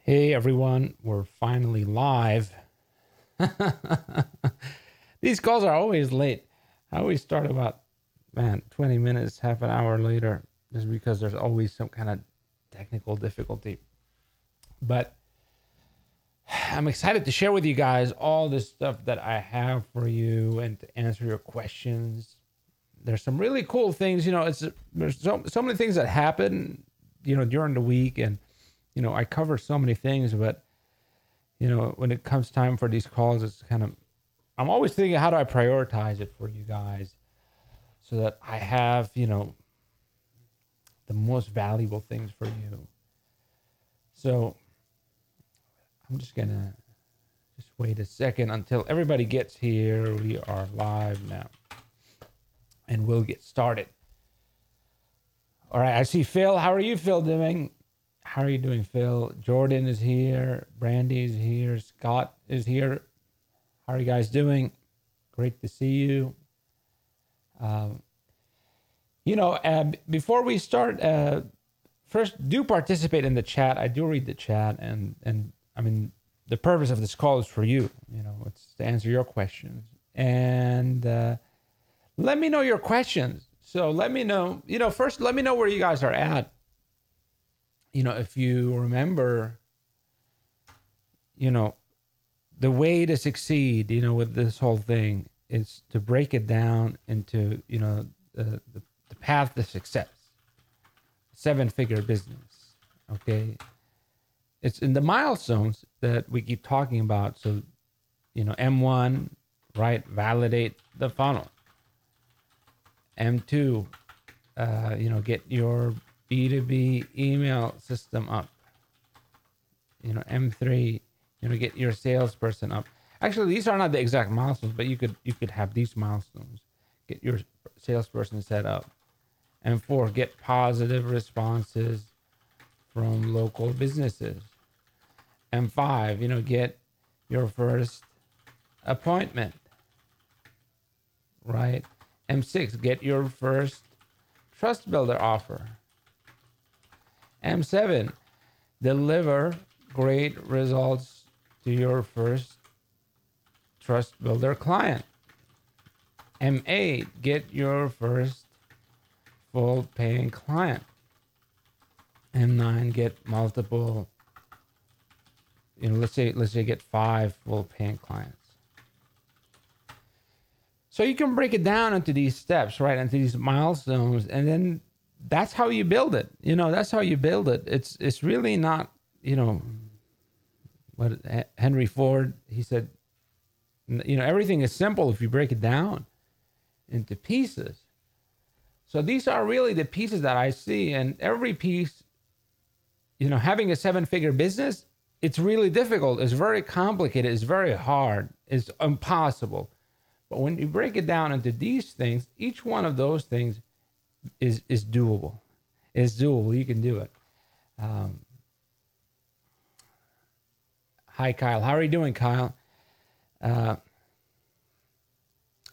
Hey everyone, we're finally live. These calls are always late. I always start about 20 minutes, half an hour later, just because there's always some kind of technical difficulty. But I'm excited to share with you guys all this stuff that I have for you and to answer your questions. There's some really cool things, there's so many things that happen, during the week, and I cover so many things, but when it comes time for these calls, it's kind of, I'm always thinking, how do I prioritize it for you guys so that I have, the most valuable things for you. So I'm just going to wait a second until everybody gets here. We are live now and we'll get started. All right. I see Phil. How are you, Phil, doing? How are you doing, Phil? Jordan is here. Brandy is here. Scott is here. How are you guys doing? Great to see you. Before we start, first, do participate in the chat. I do read the chat, and I mean, the purpose of this call is for you. It's to answer your questions. And let me know your questions. So let me know, first, let me know where you guys are at. If you remember, the way to succeed, with this whole thing is to break it down into, the path to success, 7-figure business. Okay. It's in the milestones that we keep talking about. So, M1, right? Validate the funnel. M2, get your B2B email system up. M3, get your salesperson up. Actually, these are not the exact milestones, but you could have these milestones. Get your salesperson set up. M4, get positive responses from local businesses. M5, get your first appointment. Right? M6, get your first trust builder offer. M7, deliver great results to your first trust builder client. M8, get your first full paying client. M9, get multiple, let's say get 5 full paying clients. So you can break it down into these steps, right? Into these milestones, and then that's how you build it. That's how you build it. It's really not, what Henry Ford, he said, everything is simple if you break it down into pieces. So these are really the pieces that I see, and every piece, having a 7-figure business, it's really difficult. It's very complicated. It's very hard. It's impossible. But when you break it down into these things, each one of those things is doable. It's doable. You can do it. Hi, Kyle. How are you doing, Kyle?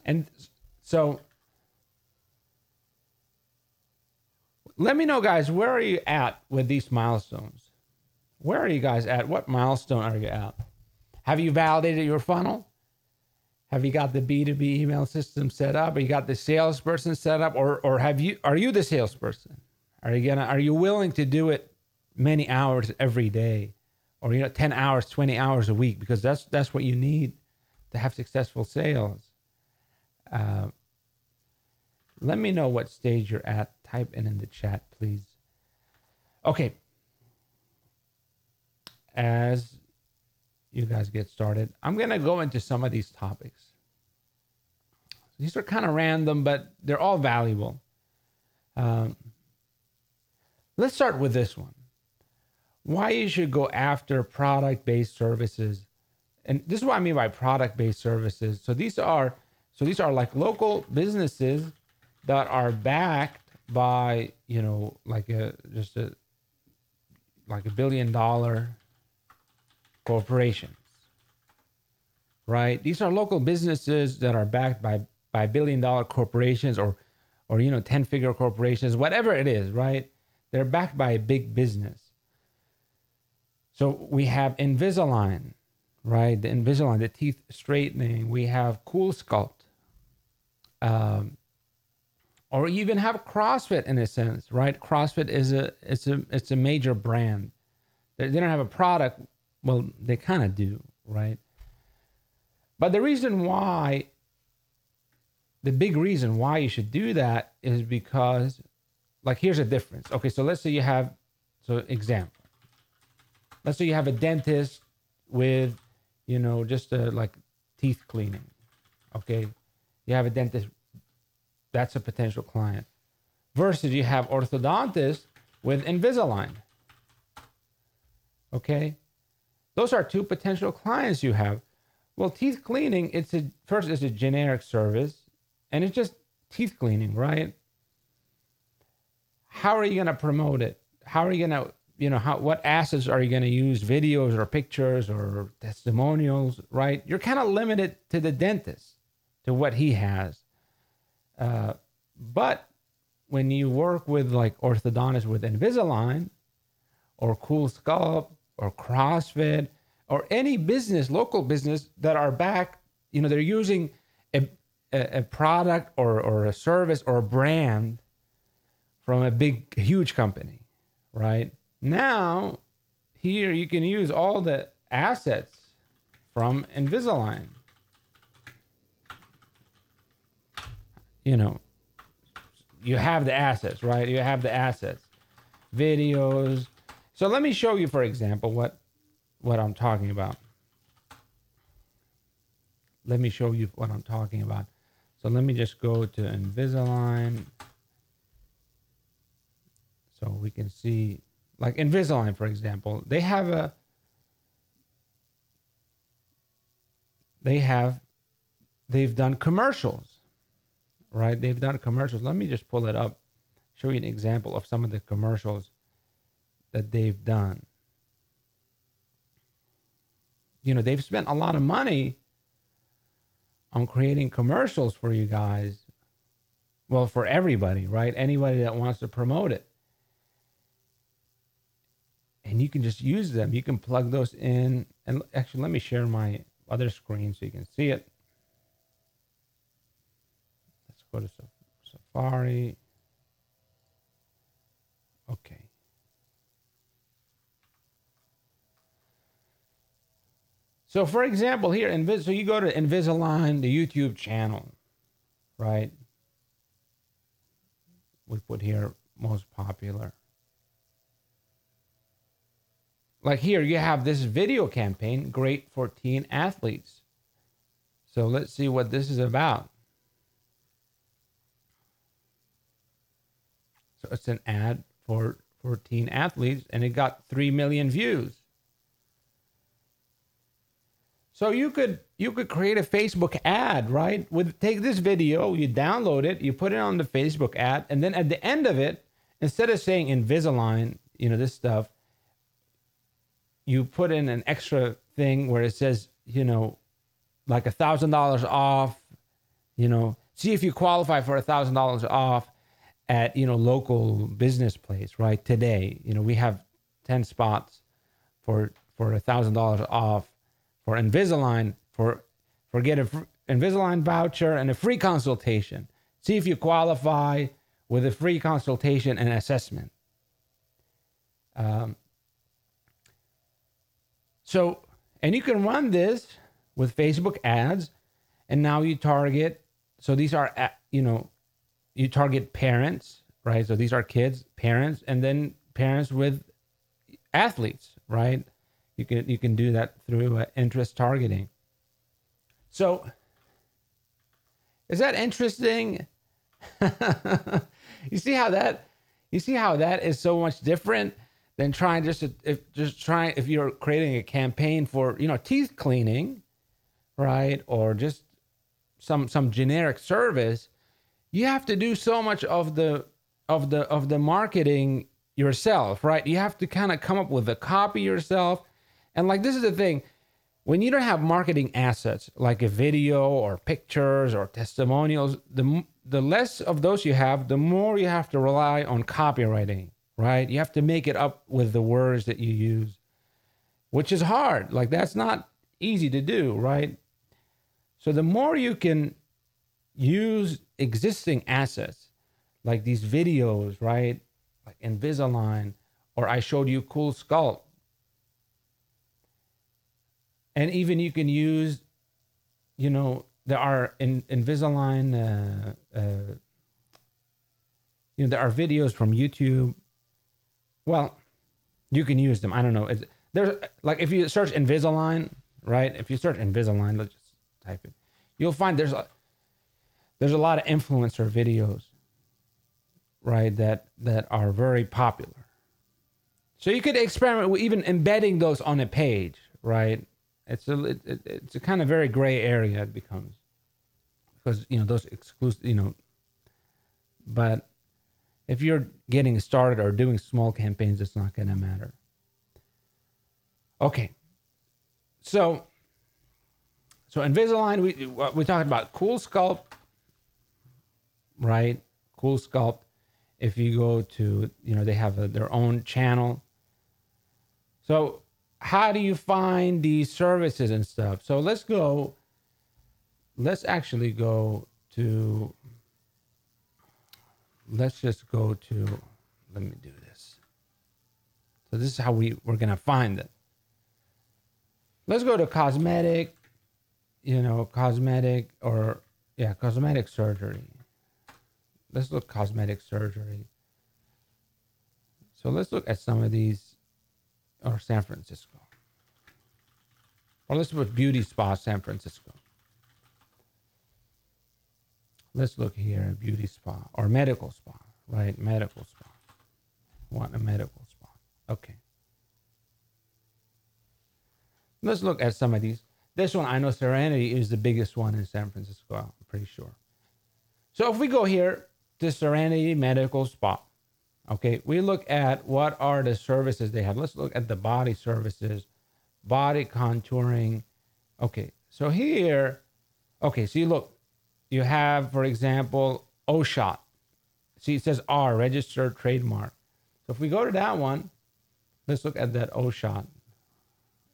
And so let me know, guys, where are you at with these milestones? Where are you guys at? What milestone are you at? Have you validated your funnel? Have you got the B2B email system set up? Or you got the salesperson set up? Or are you the salesperson? Are you willing to do it many hours every day? Or 10 hours, 20 hours a week? Because that's what you need to have successful sales. Let me know what stage you're at. Type in the chat, please. Okay. As you guys get started, I'm going to go into some of these topics. These are kind of random, but they're all valuable. Let's start with this one. Why you should go after product-based services. And this is what I mean by product-based services. So these are like local businesses that are backed by, like a $1 billion corporations, right? These are local businesses that are backed by $1 billion corporations or 10-figure corporations, whatever it is, right? They're backed by a big business. So we have Invisalign, right? The Invisalign, the teeth straightening. We have Cool Sculpt, or even have CrossFit in a sense, right? CrossFit is a major brand. They don't have a product. Well, they kind of do, right? But the big reason why you should do that is because, like, here's a difference. Okay, so let's say you have, example. Let's say you have a dentist with, just like teeth cleaning. Okay, you have a dentist, that's a potential client. Versus you have orthodontist with Invisalign. Okay, those are two potential clients you have. Well, teeth cleaning, it's a generic service, and it's just teeth cleaning, right? How are you going to promote it? How are you going to, what assets are you going to use? Videos or pictures or testimonials, right? You're kind of limited to the dentist, to what he has. But when you work with like orthodontists with Invisalign or Cool Sculpt or CrossFit or any business, local business that are back, they're using a product or a service or a brand from a huge company, right? Now, here you can use all the assets from Invisalign. You have the assets, right? You have the assets, videos. So let me show you, for example, what I'm talking about. Let me show you what I'm talking about. So let me just go to Invisalign. So we can see, like Invisalign, for example, they've done commercials, right? They've done commercials. Let me just pull it up, show you an example of some of the commercials that they've done. They've spent a lot of money on creating commercials for you guys. Well, for everybody, right? Anybody that wants to promote it. And you can just use them. You can plug those in. And actually, let me share my other screen so you can see it. Let's go to Safari. Okay. So for example, here, so you go to Invisalign, the YouTube channel, right? We put here most popular. Like here, you have this video campaign, great for teen athletes. So let's see what this is about. So it's an ad for teen athletes, and it got 3 million views. So you could create a Facebook ad, right? Take this video, you download it, you put it on the Facebook ad, and then at the end of it, instead of saying Invisalign, this stuff, you put in an extra thing where it says, like $1,000 off, see if you qualify for $1,000 off at, local business place, right? Today, we have 10 spots for $1,000 off for Invisalign, get an Invisalign voucher and a free consultation. See if you qualify with a free consultation and assessment. And you can run this with Facebook ads, and now you target, so these are, you target parents, right? So these are kids, parents, and then parents with athletes, right? You can do that through interest targeting. So is that interesting? You see how that is so much different than trying if you're creating a campaign for teeth cleaning, right, or just some generic service. You have to do so much of the marketing yourself, right? You have to kind of come up with the copy yourself. And like, this is the thing, when you don't have marketing assets like a video or pictures or testimonials, the less of those you have, the more you have to rely on copywriting, right? You have to make it up with the words that you use. which is hard. Like, that's not easy to do, right? So the more you can use existing assets, like these videos, right? Like Invisalign, or I showed you Cool Sculpt. And even you can use, there are Invisalign, there are videos from YouTube. Well, you can use them. I don't know. There's like, if you search Invisalign, right? If you search Invisalign, let's just type it. You'll find there's a lot of influencer videos, right? That are very popular. So you could experiment with even embedding those on a page, right? It's a kind of very gray area it becomes, because those exclusive, but if you're getting started or doing small campaigns, it's not going to matter. Okay, so Invisalign, we talked about Cool Sculpt, right? Cool Sculpt. If you go to, they have their own channel. So how do you find these services and stuff? So let's actually go to, let me do this. So this is how we're going to find it. Let's go to cosmetic surgery. Let's look cosmetic surgery. So let's look at some of these, or San Francisco. Or let's put beauty spa, San Francisco. Let's look here, beauty spa or medical spa, right? Medical spa. Want a medical spa. Okay. Let's look at some of these. This one, I know Serenity is the biggest one in San Francisco, I'm pretty sure. So if we go here to Serenity Medical Spa, okay, we look at what are the services they have. Let's look at the body services, body contouring. Okay, so here, okay, so you look, you have, for example, O-Shot. See, it says R, registered trademark. So if we go to that one, let's look at that O-Shot.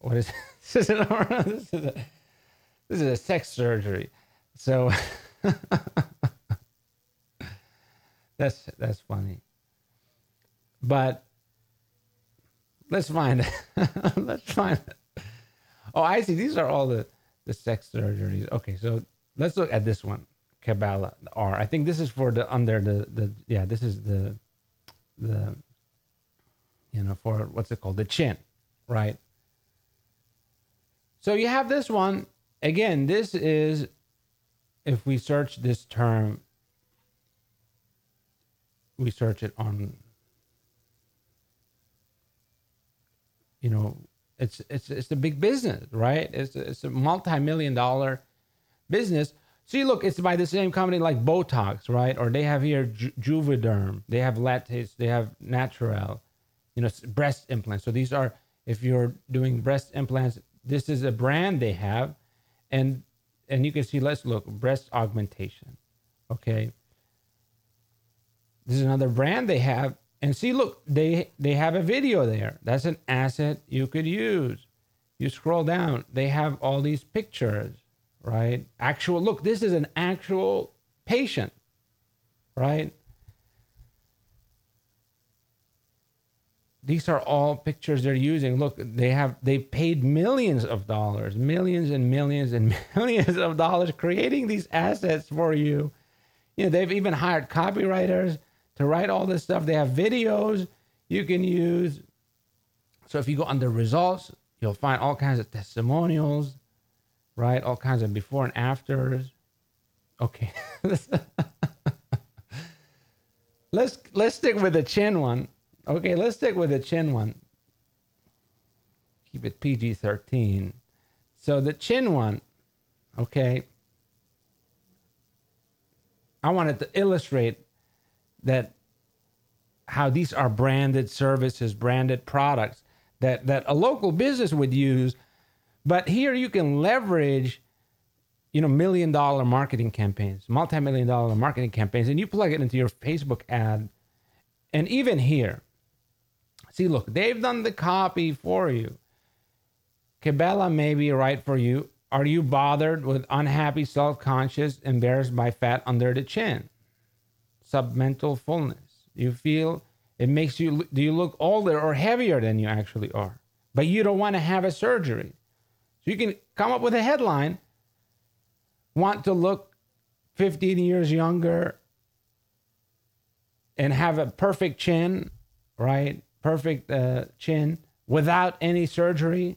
What is this? This is a sex surgery. So that's funny. But let's find it. Let's find it. Oh, I see. These are all the sex surgeries. Okay, so let's look at this one. Cabela, the R. I think this is for the under the this is the for what's it called? The chin, right? So you have this one. Again, this is, if we search this term, we search it on, it's a big business, right? It's a multi-million-dollar business. See, look, it's by the same company like Botox, right? Or they have here Juvederm, they have Lattice, they have Natural, breast implants. So these are, if you're doing breast implants, this is a brand they have, and you can see, let's look, breast augmentation. Okay. This is another brand they have, and see, look, they have a video there. That's an asset you could use. You scroll down, they have all these pictures, right? Actual, look, this is an actual patient, right? These are all pictures they're using. Look, they paid millions of dollars, millions and millions and millions of dollars creating these assets for you. They've even hired copywriters to write all this stuff. They have videos you can use. So if you go under results, you'll find all kinds of testimonials, right? All kinds of before and afters. Okay. Let's stick with the chin one. Okay, let's stick with the chin one. Keep it PG-13. So the chin one, okay, I wanted to illustrate that how these are branded services, branded products that a local business would use. But here you can leverage, million-dollar marketing campaigns, multi-million-dollar marketing campaigns, and you plug it into your Facebook ad. And even here, see, look, they've done the copy for you. Cabela may be right for you. Are you bothered with unhappy, self-conscious, embarrassed by fat under the chin? Submental fullness. You feel it makes you, do you look older or heavier than you actually are? But you don't want to have a surgery. So you can come up with a headline, want to look 15 years younger and have a perfect chin, right? Perfect chin without any surgery.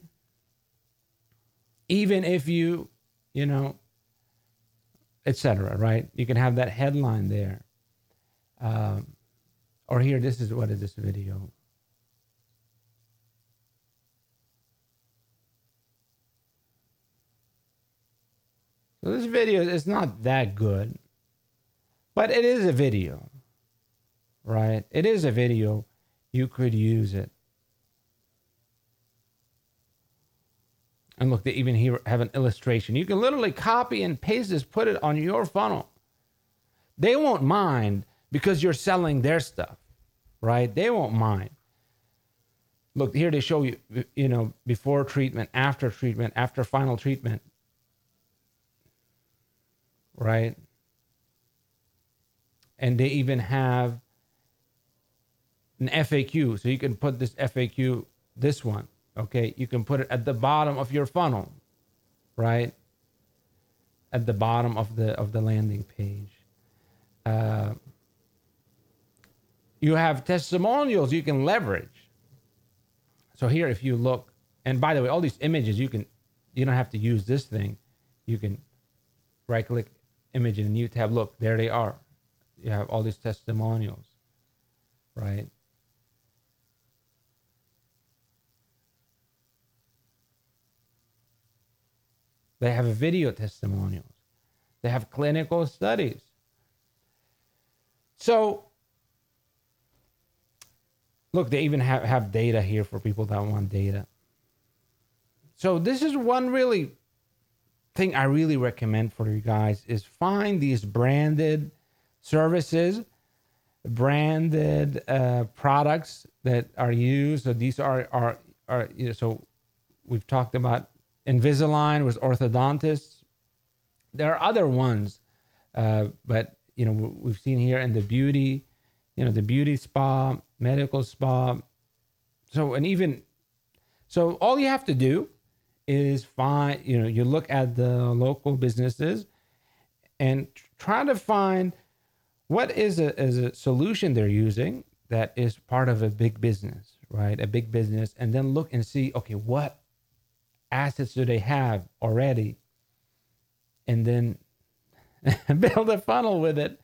Even if you know, etc., right? You can have that headline there. Or here, what is this video? So this video is not that good, but it is a video, right? It is a video. You could use it. And look, they even here have an illustration. You can literally copy and paste this, put it on your funnel. They won't mind because you're selling their stuff, right? They won't mind. Look, here they show you, you know, before treatment, after final treatment, right? And they even have an FAQ. So you can put this FAQ, this one, okay? You can put it at the bottom of your funnel, right? At the bottom of the landing page. You have testimonials you can leverage. So here, if you look, and by the way, all these images, you don't have to use this thing. You can right click image in a new tab. Look, there they are. You have all these testimonials, right? They have video testimonials. They have clinical studies. So, look, they even have data here for people that want data. So this is one really thing I really recommend for you guys is find these branded services, branded products that are used. So these are you know, so we've talked about Invisalign with orthodontists. There are other ones, but you know, we've seen here in the beauty, you know, the beauty spa, medical spa. So, and even, so all you have to do is find, you know, you look at the local businesses and try to find what is a solution they're using that is part of a big business, right? A big business. And then look and see, okay, what assets do they have already? And then build a funnel with it.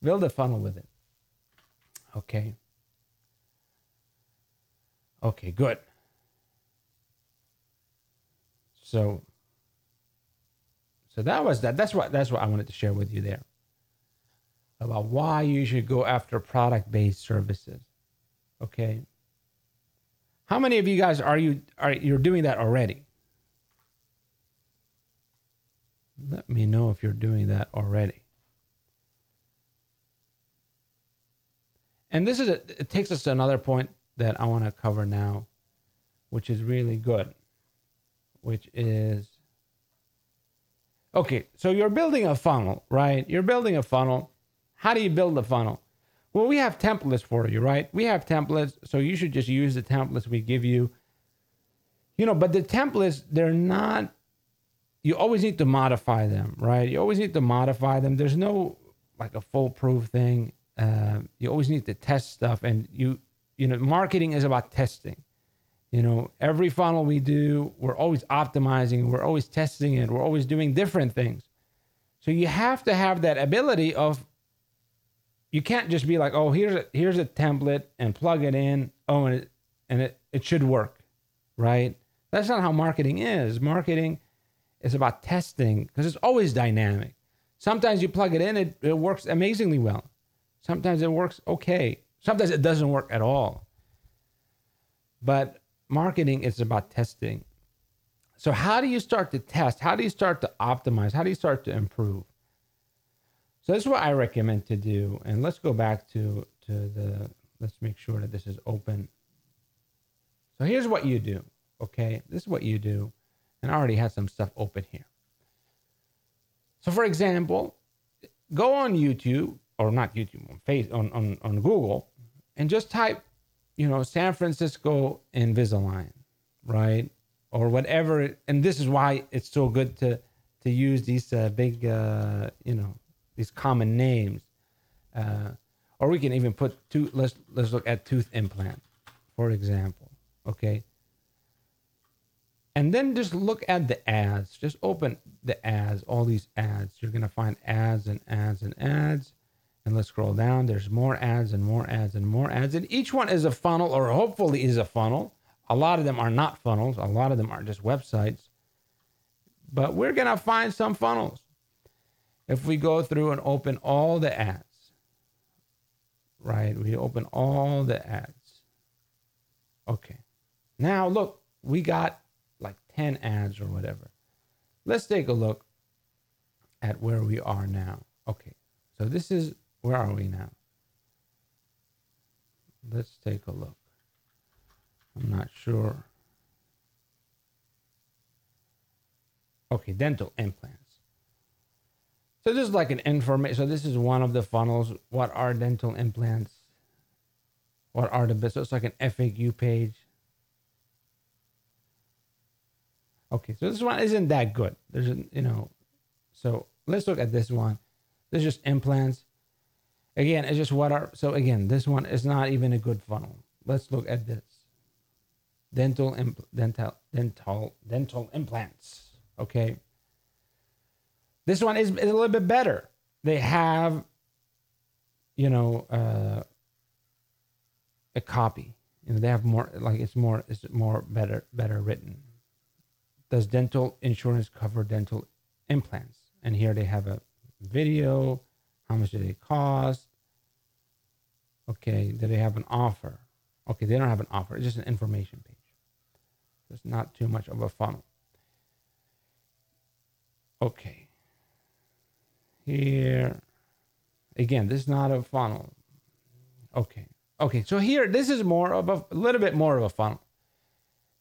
Build a funnel with it. Okay. Okay, good. So that was that. That's what I wanted to share with you there about why you should go after product-based services. Okay. How many of you guys you're doing that already? Let me know if you're doing that already. And it takes us to another point that I want to cover now, which is really good, which is, okay, so you're building a funnel, right? You're building a funnel. How do you build a funnel? Well, we have templates for you, right? We have templates, so you should just use the templates we give you. You know, but the templates, they're not, you always need to modify them, right? You always need to modify them. There's no like a foolproof thing. You always need to test stuff, and you know, marketing is about testing. You know, every funnel we do, we're always optimizing, we're always testing it, we're always doing different things. So you have to have that ability of, you can't just be like, oh, here's a template and plug it in, oh, and it should work, right? That's not how marketing is. Marketing is about testing because it's always dynamic. Sometimes you plug it in, it works amazingly well. Sometimes it works okay. Sometimes it doesn't work at all. But marketing is about testing. So how do you start to test? How do you start to optimize? How do you start to improve? So this is what I recommend to do. And let's go back to let's make sure that this is open. So here's what you do. Okay, this is what you do. And I already have some stuff open here. So for example, go on YouTube, or not YouTube, on Google, and just type, San Francisco Invisalign, right? Or whatever. And this is why it's so good to use these big, these common names. Or we can even put let's look at tooth implant, for example. Okay. And then just look at the ads. Just open the ads, all these ads. You're going to find ads and ads and ads. And let's scroll down. There's more ads and more ads and more ads. And each one is a funnel, or hopefully is a funnel. A lot of them are not funnels. A lot of them are just websites. But we're going to find some funnels. If we go through and open all the ads, right? We open all the ads. Okay. Now, look, we got like 10 ads or whatever. Let's take a look at where we are now. Okay. So this is, where are we now? Let's take a look. I'm not sure. Okay, dental implants. So this is like an information. So this is one of the funnels. What are dental implants? What are the best? So it's like an FAQ page. Okay, so this one isn't that good. There's, so let's look at this one. This is just implants. Again, it's just so again, this one is not even a good funnel. Let's look at this. Dental implants. Okay. This one is a little bit better. They have, a copy. They have more, like it's more better written. Does dental insurance cover dental implants? And here they have a video. How much do they cost? Okay, do they have an offer? Okay, they don't have an offer. It's just an information page. It's not too much of a funnel. Okay. Here. Again, this is not a funnel. Okay. Okay, so here, this is more of a little bit more of a funnel.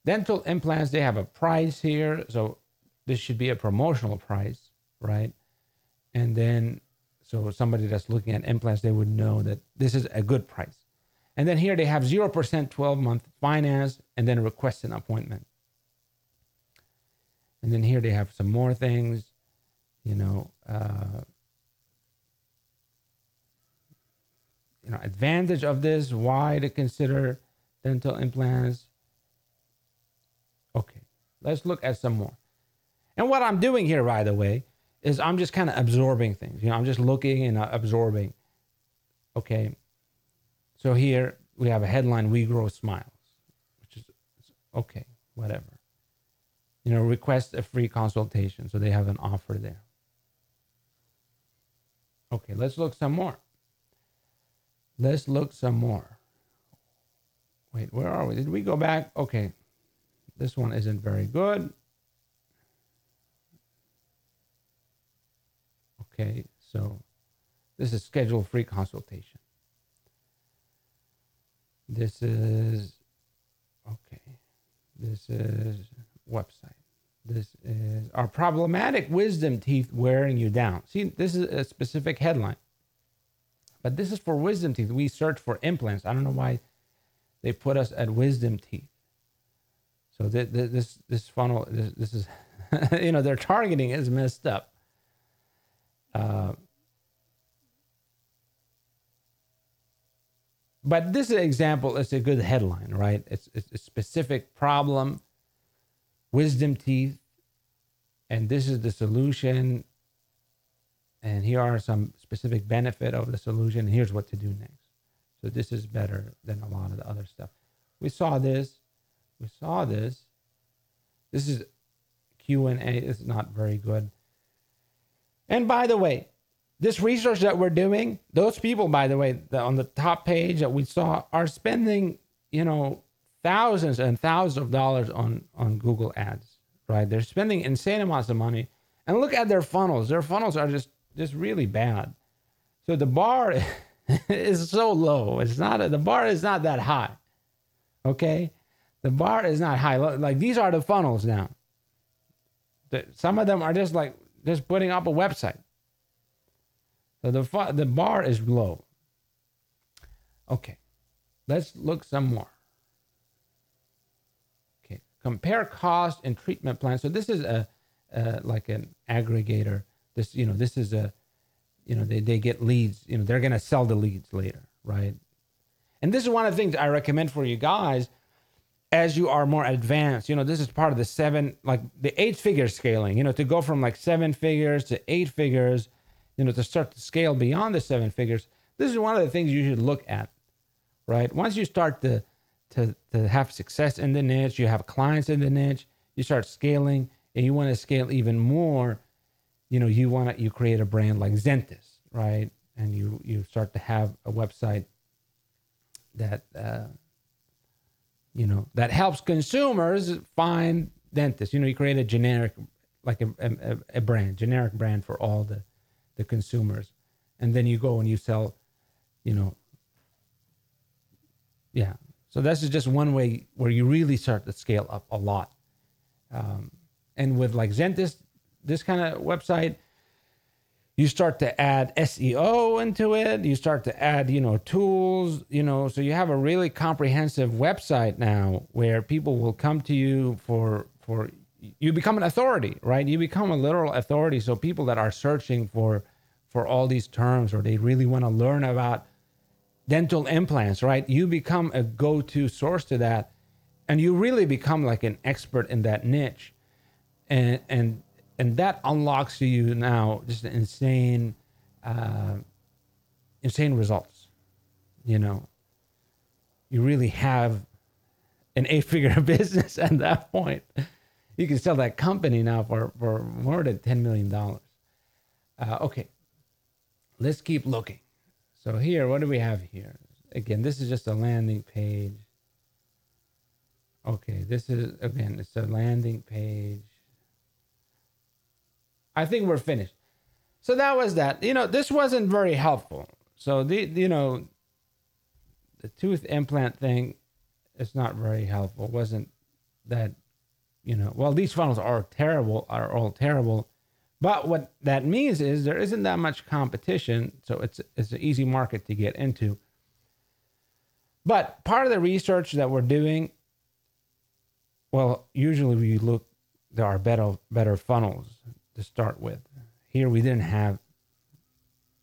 Dental implants, they have a price here. So this should be a promotional price, right? And then, so somebody that's looking at implants, they would know that this is a good price. And then here they have 0% 12-month finance, and then request an appointment. And then here they have some more things, advantage of this, why to consider dental implants. Okay, let's look at some more. And what I'm doing here, by the way, is I'm just kind of absorbing things. I'm just looking and absorbing. Okay. So here we have a headline, We Grow Smiles, which is okay, whatever. Request a free consultation. So they have an offer there. Okay, let's look some more. Let's look some more. Wait, where are we? Did we go back? Okay. This one isn't very good. Okay, so this is schedule free consultation. This is, okay. This is website. This is, are problematic wisdom teeth wearing you down? See, this is a specific headline. But this is for wisdom teeth. We search for implants. I don't know why they put us at wisdom teeth. So this funnel, this is, their targeting is messed up. But this example is a good headline, right? It's a specific problem, wisdom teeth, and this is the solution. And here are some specific benefit of the solution. And here's what to do next. So this is better than a lot of the other stuff. We saw this. This is Q&A. It's not very good. And by the way, this research that we're doing, those people, by the way, on the top page that we saw are spending, thousands and thousands of dollars on Google ads, right? They're spending insane amounts of money. And look at their funnels. Their funnels are just really bad. So the bar is so low. The bar is not that high. Okay. The bar is not high. Like these are the funnels now. Some of them are just like just putting up a website. So the bar is low. Okay, let's look some more. Okay, compare cost and treatment plan. So this is a like an aggregator. This this is a they get leads. They're gonna sell the leads later, right? And this is one of the things I recommend for you guys as you are more advanced. This is part of the the 8-figure scaling. To go from like 7 figures to 8 figures. To start to scale beyond the 7 figures. This is one of the things you should look at, right? Once you start to have success in the niche, you have clients in the niche, you start scaling, and you want to scale even more. You create a brand like Zentis, right? And you start to have a website that that helps consumers find dentists. You create a generic, like a brand, generic brand for all the consumers, and then you go and you sell, yeah. So this is just one way where you really start to scale up a lot. And with like Zentis, this kind of website, you start to add SEO into it. You start to add, tools, so you have a really comprehensive website now where people will come to you for you become an authority, right? You become a literal authority. So people that are searching for all these terms, or they really want to learn about dental implants, right? You become a go-to source to that, and you really become like an expert in that niche, and that unlocks to you now just insane results. You really have an 8-figure business at that point. You can sell that company now for more than $10 million. Okay, let's keep looking. So here, what do we have here? Again, this is just a landing page. Okay, this is, again, it's a landing page. I think we're finished. So that was that. This wasn't very helpful. So the tooth implant thing is not very helpful. It wasn't that, well, these funnels are all terrible. But what that means is there isn't that much competition, so it's an easy market to get into. But part of the research that we're doing, well, usually we look, there are better funnels to start with. Here we didn't have,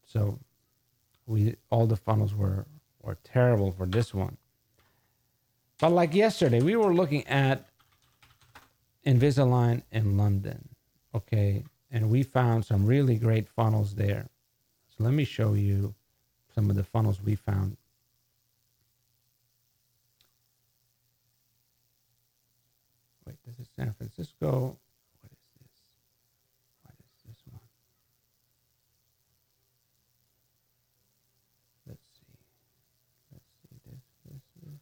so all the funnels were terrible for this one. But like yesterday, we were looking at Invisalign in London, okay? And we found some really great funnels there. So let me show you some of the funnels we found. Wait, this is San Francisco. What is this? What is this one? Let's see this.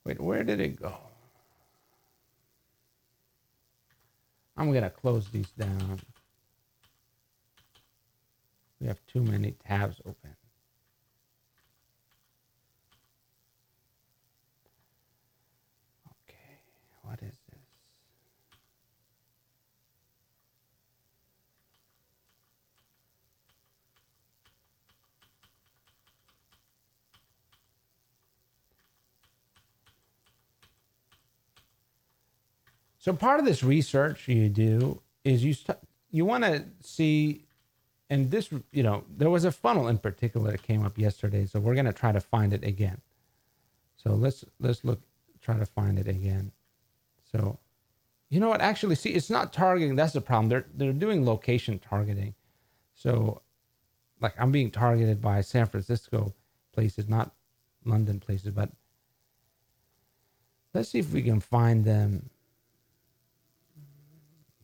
Wait, where did it go? I'm going to close these down. We have too many tabs open. Okay, what is this? So part of this research you do is you want to see, and this, there was a funnel in particular that came up yesterday. So we're going to try to find it again. So let's try to find it again. So, you know what? Actually, see, it's not targeting. That's the problem. They're doing location targeting. So, like, I'm being targeted by San Francisco places, not London places. But let's see if we can find them.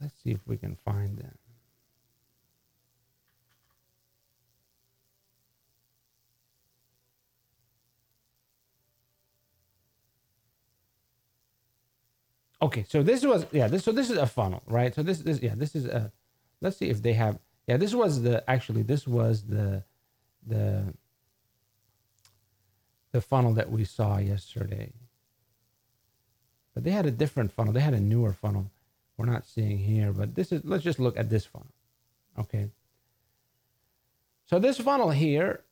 Let's see if we can find them. Okay, so this was, this is a funnel, right? So this is a, let's see if they have, this was the funnel that we saw yesterday. But they had a different funnel. They had a newer funnel we're not seeing here. But let's just look at this funnel. Okay. So this funnel here,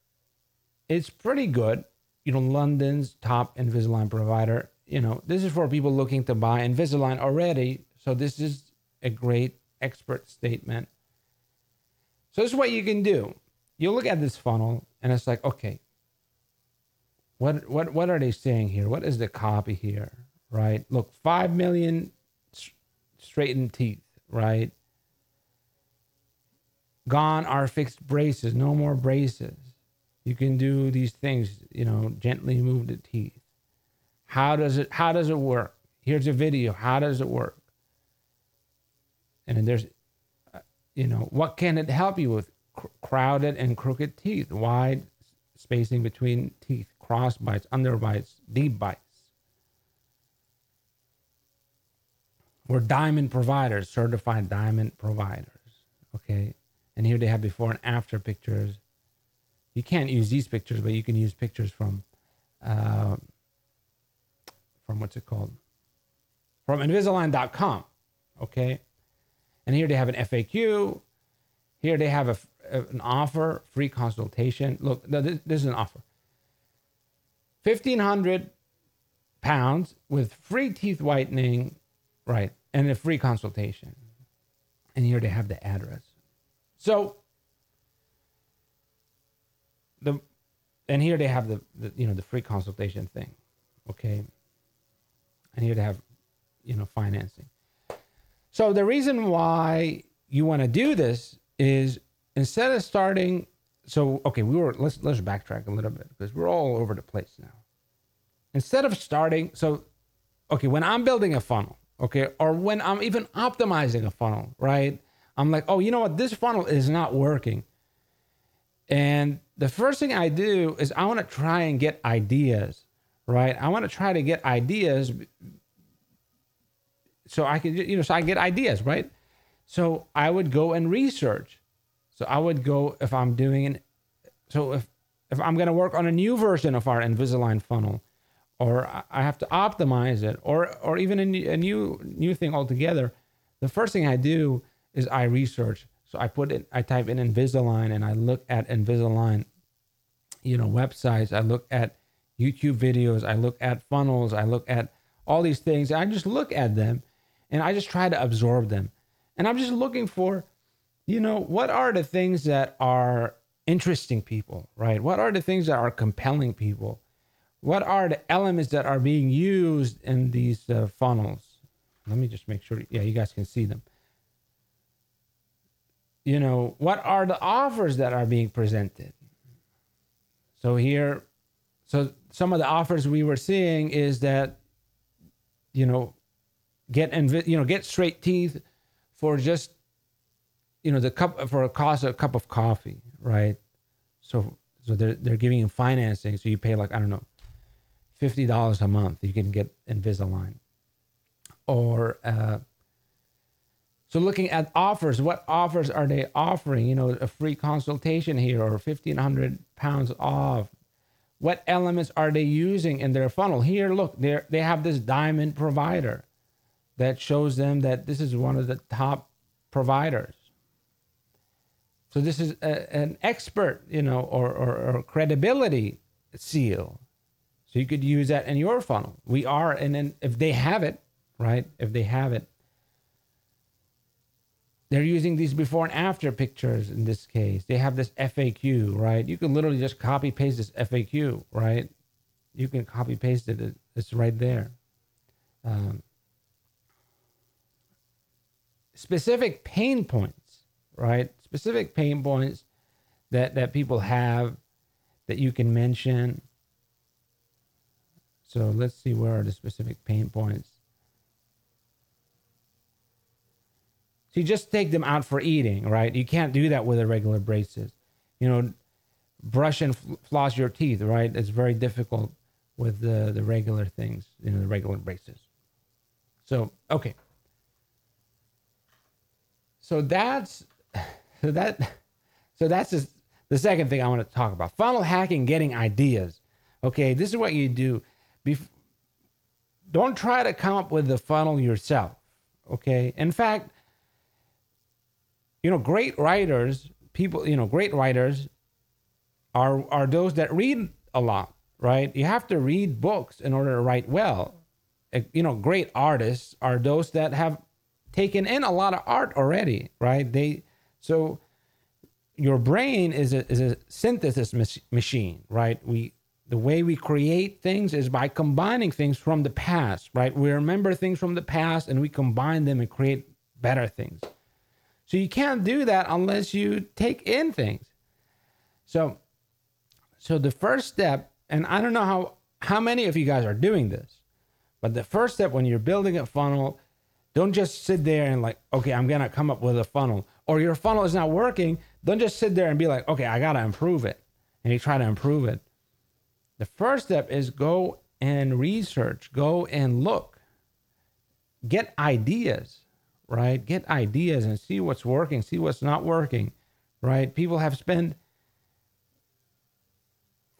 it's pretty good. London's top Invisalign provider. This is for people looking to buy Invisalign already. So this is a great expert statement. So this is what you can do. You look at this funnel and it's like, okay, what are they saying here? What is the copy here, right? Look, 5 million straightened teeth, right? Gone are fixed braces, no more braces. You can do these things, gently move the teeth. How does it work? Here's a video. How does it work? And then there's, what can it help you with? Crowded and crooked teeth, wide spacing between teeth, cross bites, under bites, deep bites. We're diamond providers, certified diamond providers. Okay. And here they have before and after pictures. You can't use these pictures, but you can use pictures from what's it called? From Invisalign.com. Okay. And here they have an FAQ. Here they have an offer, free consultation. Look, this is an offer. 1,500 pounds with free teeth whitening, right? And a free consultation. And here they have the address. So, and here they have the free consultation thing, okay? And here they have, financing. So the reason why you want to do this is instead of starting, let's backtrack a little bit because we're all over the place now. Instead of starting, when I'm building a funnel, okay, or when I'm even optimizing a funnel, right? I'm like, oh, you know what? This funnel is not working. And the first thing I do is I want to try and get ideas, right? I want to try to get ideas so I can, so I get ideas, right? So I would go and research. So I would go if I'm doing if I'm going to work on a new version of our Invisalign funnel, or I have to optimize it, or even a new thing altogether, the first thing I do is I research. So I type in Invisalign and I look at Invisalign, websites. I look at YouTube videos. I look at funnels. I look at all these things. I just look at them and I just try to absorb them. And I'm just looking for, what are the things that are interesting people, right? What are the things that are compelling people? What are the elements that are being used in these funnels? Let me just make sure. Yeah, you guys can see them. What are the offers that are being presented? So some of the offers we were seeing is that, get straight teeth for just, the cup for a cost of a cup of coffee, right? So they're giving you financing. So you pay like, I don't know, $50 a month. You can get Invisalign. Or, so looking at offers, what offers are they offering? A free consultation here or 1,500 pounds off. What elements are they using in their funnel? Here, look, they have this diamond provider that shows them that this is one of the top providers. So this is an expert, or credibility seal. So you could use that in your funnel. We are, and then if they have it, right? If they have it, they're using these before and after pictures in this case. They have this FAQ, right? You can literally just copy paste this FAQ, right? You can copy paste it. It's right there. Specific pain points, right? Specific pain points that people have that you can mention. So let's see, where are the specific pain points? So you just take them out for eating, right? You can't do that with the regular braces. Brush and floss your teeth, right? It's very difficult with the regular things, the regular braces. So, okay. So that's just the second thing I want to talk about. Funnel hacking, getting ideas. Okay, this is what you do. don't try to come up with the funnel yourself. Okay. In fact, great writers, great writers are those that read a lot, right? You have to read books in order to write well. Great artists are those that have taken in a lot of art already, right? So your brain is a synthesis machine, right? The way we create things is by combining things from the past, right? We remember things from the past and we combine them and create better things. So you can't do that unless you take in things. So the first step, and I don't know how many of you guys are doing this, but the first step when you're building a funnel, don't just sit there and like, okay, I'm going to come up with a funnel. Or your funnel is not working. Don't just sit there and be like, okay, I got to improve it. And you try to improve it. The first step is go and research, go and look, get ideas, right? Get ideas and see what's working, see what's not working, right? People have spent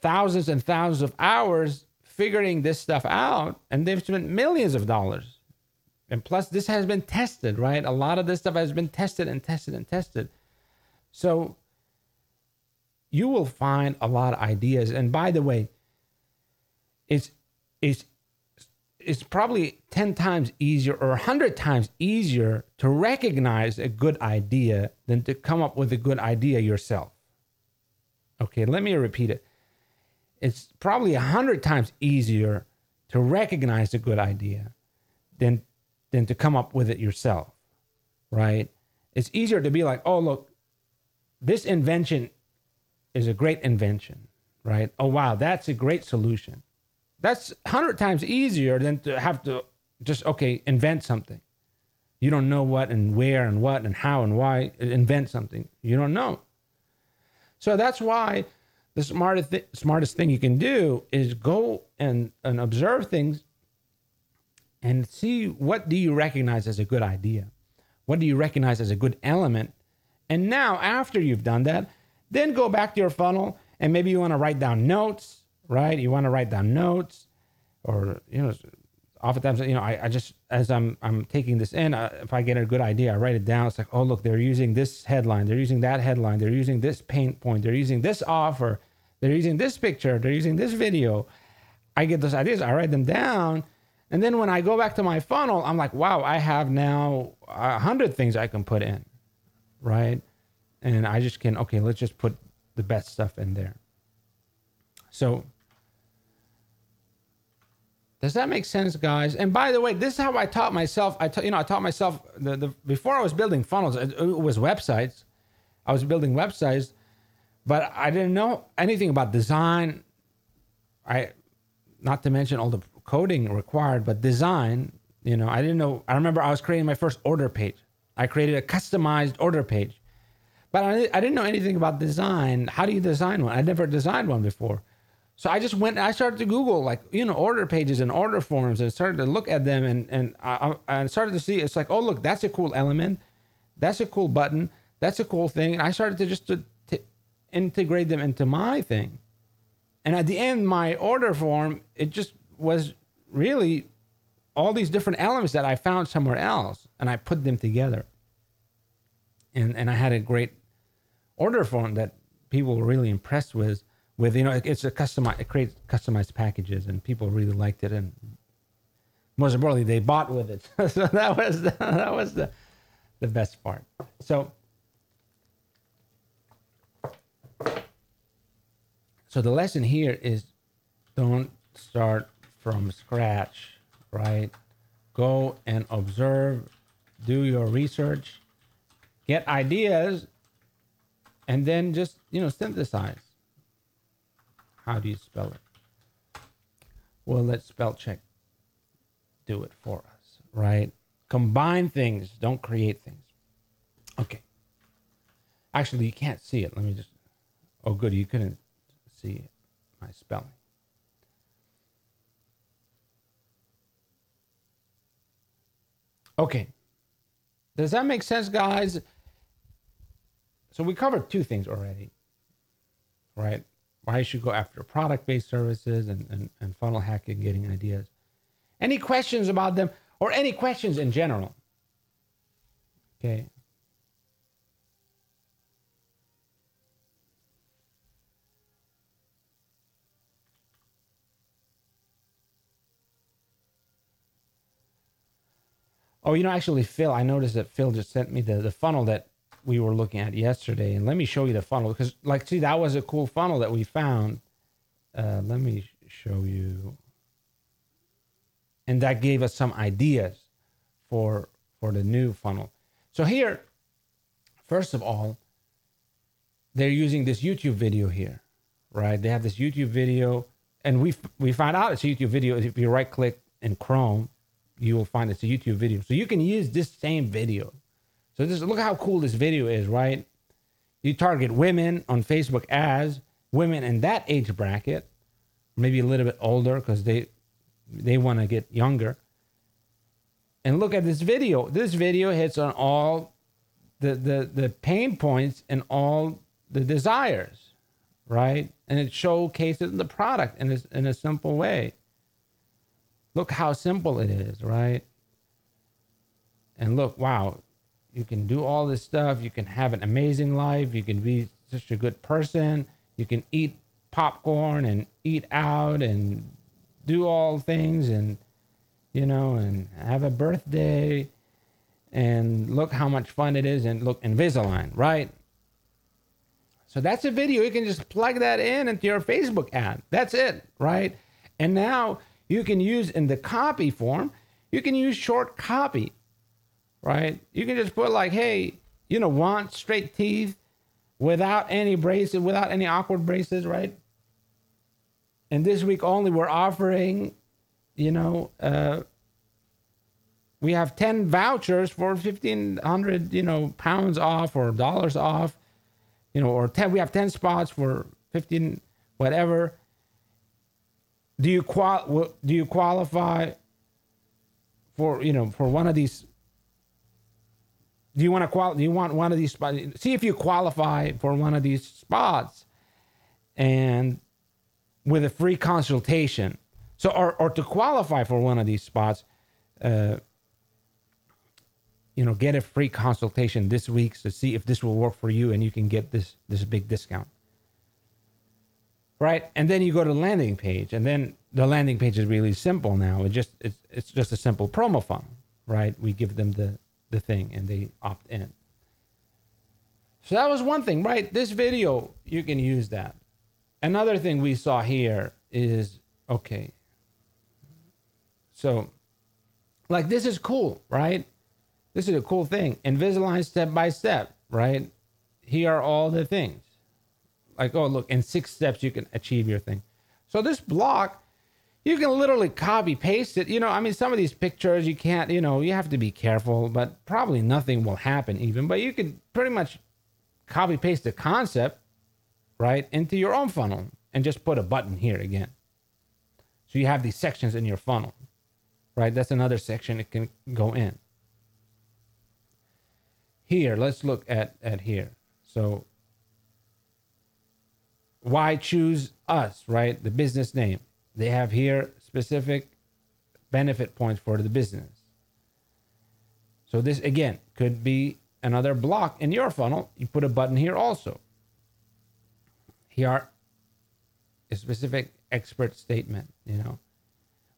thousands and thousands of hours figuring this stuff out, and they've spent millions of dollars. And plus, this has been tested, right? A lot of this stuff has been tested and tested and tested. So you will find a lot of ideas. And by the way, it's probably 10 times easier or 100 times easier to recognize a good idea than to come up with a good idea yourself. Okay, let me repeat it. It's probably 100 times easier to recognize a good idea than to come up with it yourself, right? It's easier to be like, oh, look, this invention is a great invention, right? Oh, wow, that's a great solution. That's 100 times easier than to have to just, okay, invent something. You don't know what and where and what and how and why. Invent something. You don't know. So that's why the smartest thing you can do is go and observe things and see, what do you recognize as a good idea? What do you recognize as a good element? And now, after you've done that, then go back to your funnel and maybe you want to write down notes, right? You want to write down notes, or, oftentimes, I just, as I'm taking this in, if I get a good idea, I write it down. It's like, oh, look, they're using this headline. They're using that headline. They're using this pain point. They're using this offer. They're using this picture. They're using this video. I get those ideas. I write them down. And then when I go back to my funnel, I'm like, wow, I have now 100 things I can put in, right? And I just can, okay, let's just put the best stuff in there. So does that make sense, guys? And by the way, this is how I taught myself. I taught myself before I was building funnels. It was websites. I was building websites, but I didn't know anything about design. Not to mention all the coding required, but design. I didn't know. I remember I was creating my first order page. I created a customized order page, but I didn't know anything about design. How do you design one? I never designed one before. So I just went, I started to Google order pages and order forms, and started to look at them, and I started to see, it's like, oh, look, that's a cool element. That's a cool button. That's a cool thing. And I started to integrate them into my thing. And at the end, my order form, it just was really all these different elements that I found somewhere else, and I put them together. And I had a great order form that people were really impressed with, it's it creates customized packages, and people really liked it, and most importantly, they bought with it. So that was the best part. So the lesson here is, don't start from scratch, right? Go and observe, do your research, get ideas, and then just, synthesize. How do you spell it? Well, let spell check do it for us, right? Combine things, don't create things. Okay. Actually, you can't see it. Let me just, oh, good, you couldn't see my spelling. Okay. Does that make sense, guys? So we covered two things already, right? Why you should go after product-based services and funnel hacking, getting ideas. Any questions about them or any questions in general? Okay. Oh, actually, Phil, I noticed that Phil just sent me the funnel that we were looking at yesterday. And let me show you the funnel because, see, that was a cool funnel that we found. Let me show you. And that gave us some ideas for the new funnel. So here, first of all, they're using this YouTube video here, right? They have this YouTube video, and we found out it's a YouTube video. If you right click in Chrome, you will find it's a YouTube video. So you can use this same video. So look how cool this video is, right? You target women on Facebook as women in that age bracket, maybe a little bit older because they want to get younger. And look at this video. This video hits on all the pain points and all the desires, right? And it showcases the product in a simple way. Look how simple it is, right? And look, wow, you can do all this stuff. You can have an amazing life. You can be such a good person. You can eat popcorn and eat out and do all things and, and have a birthday. And look how much fun it is. And look, Invisalign, right? So that's a video. You can just plug that into your Facebook ad. That's it, right? And now you can use in the copy form, you can use short copy, right? You can just put like, hey, want straight teeth without any braces, without any awkward braces, right? And this week only, we're offering, we have 10 vouchers for 1,500, pounds off or dollars off, or 10. We have 10 spots for 15, whatever. Do you qualify for for one of these? Do you want one of these spots? See if you qualify for one of these spots, and with a free consultation. So, or to qualify for one of these spots, get a free consultation this week to see if this will work for you, and you can get this big discount. Right, and then you go to the landing page, and then the landing page is really simple now. It's just a simple promo funnel, right? We give them the thing, and they opt in. So that was one thing, right? This video, you can use that. Another thing we saw here is, okay, so like this is cool, right? This is a cool thing. Invisalign step by step, right? Here are all the things. Like, oh, look, in 6 steps, you can achieve your thing. So this block, you can literally copy paste it. Some of these pictures you can't, you have to be careful, but probably nothing will happen even. But you could pretty much copy paste the concept, right, into your own funnel and just put a button here again. So you have these sections in your funnel, right? That's another section it can go in. Here, let's look at here. So why choose us, right? The business name. They have here specific benefit points for the business. So this, again, could be another block in your funnel. You put a button here also. Here, a specific expert statement,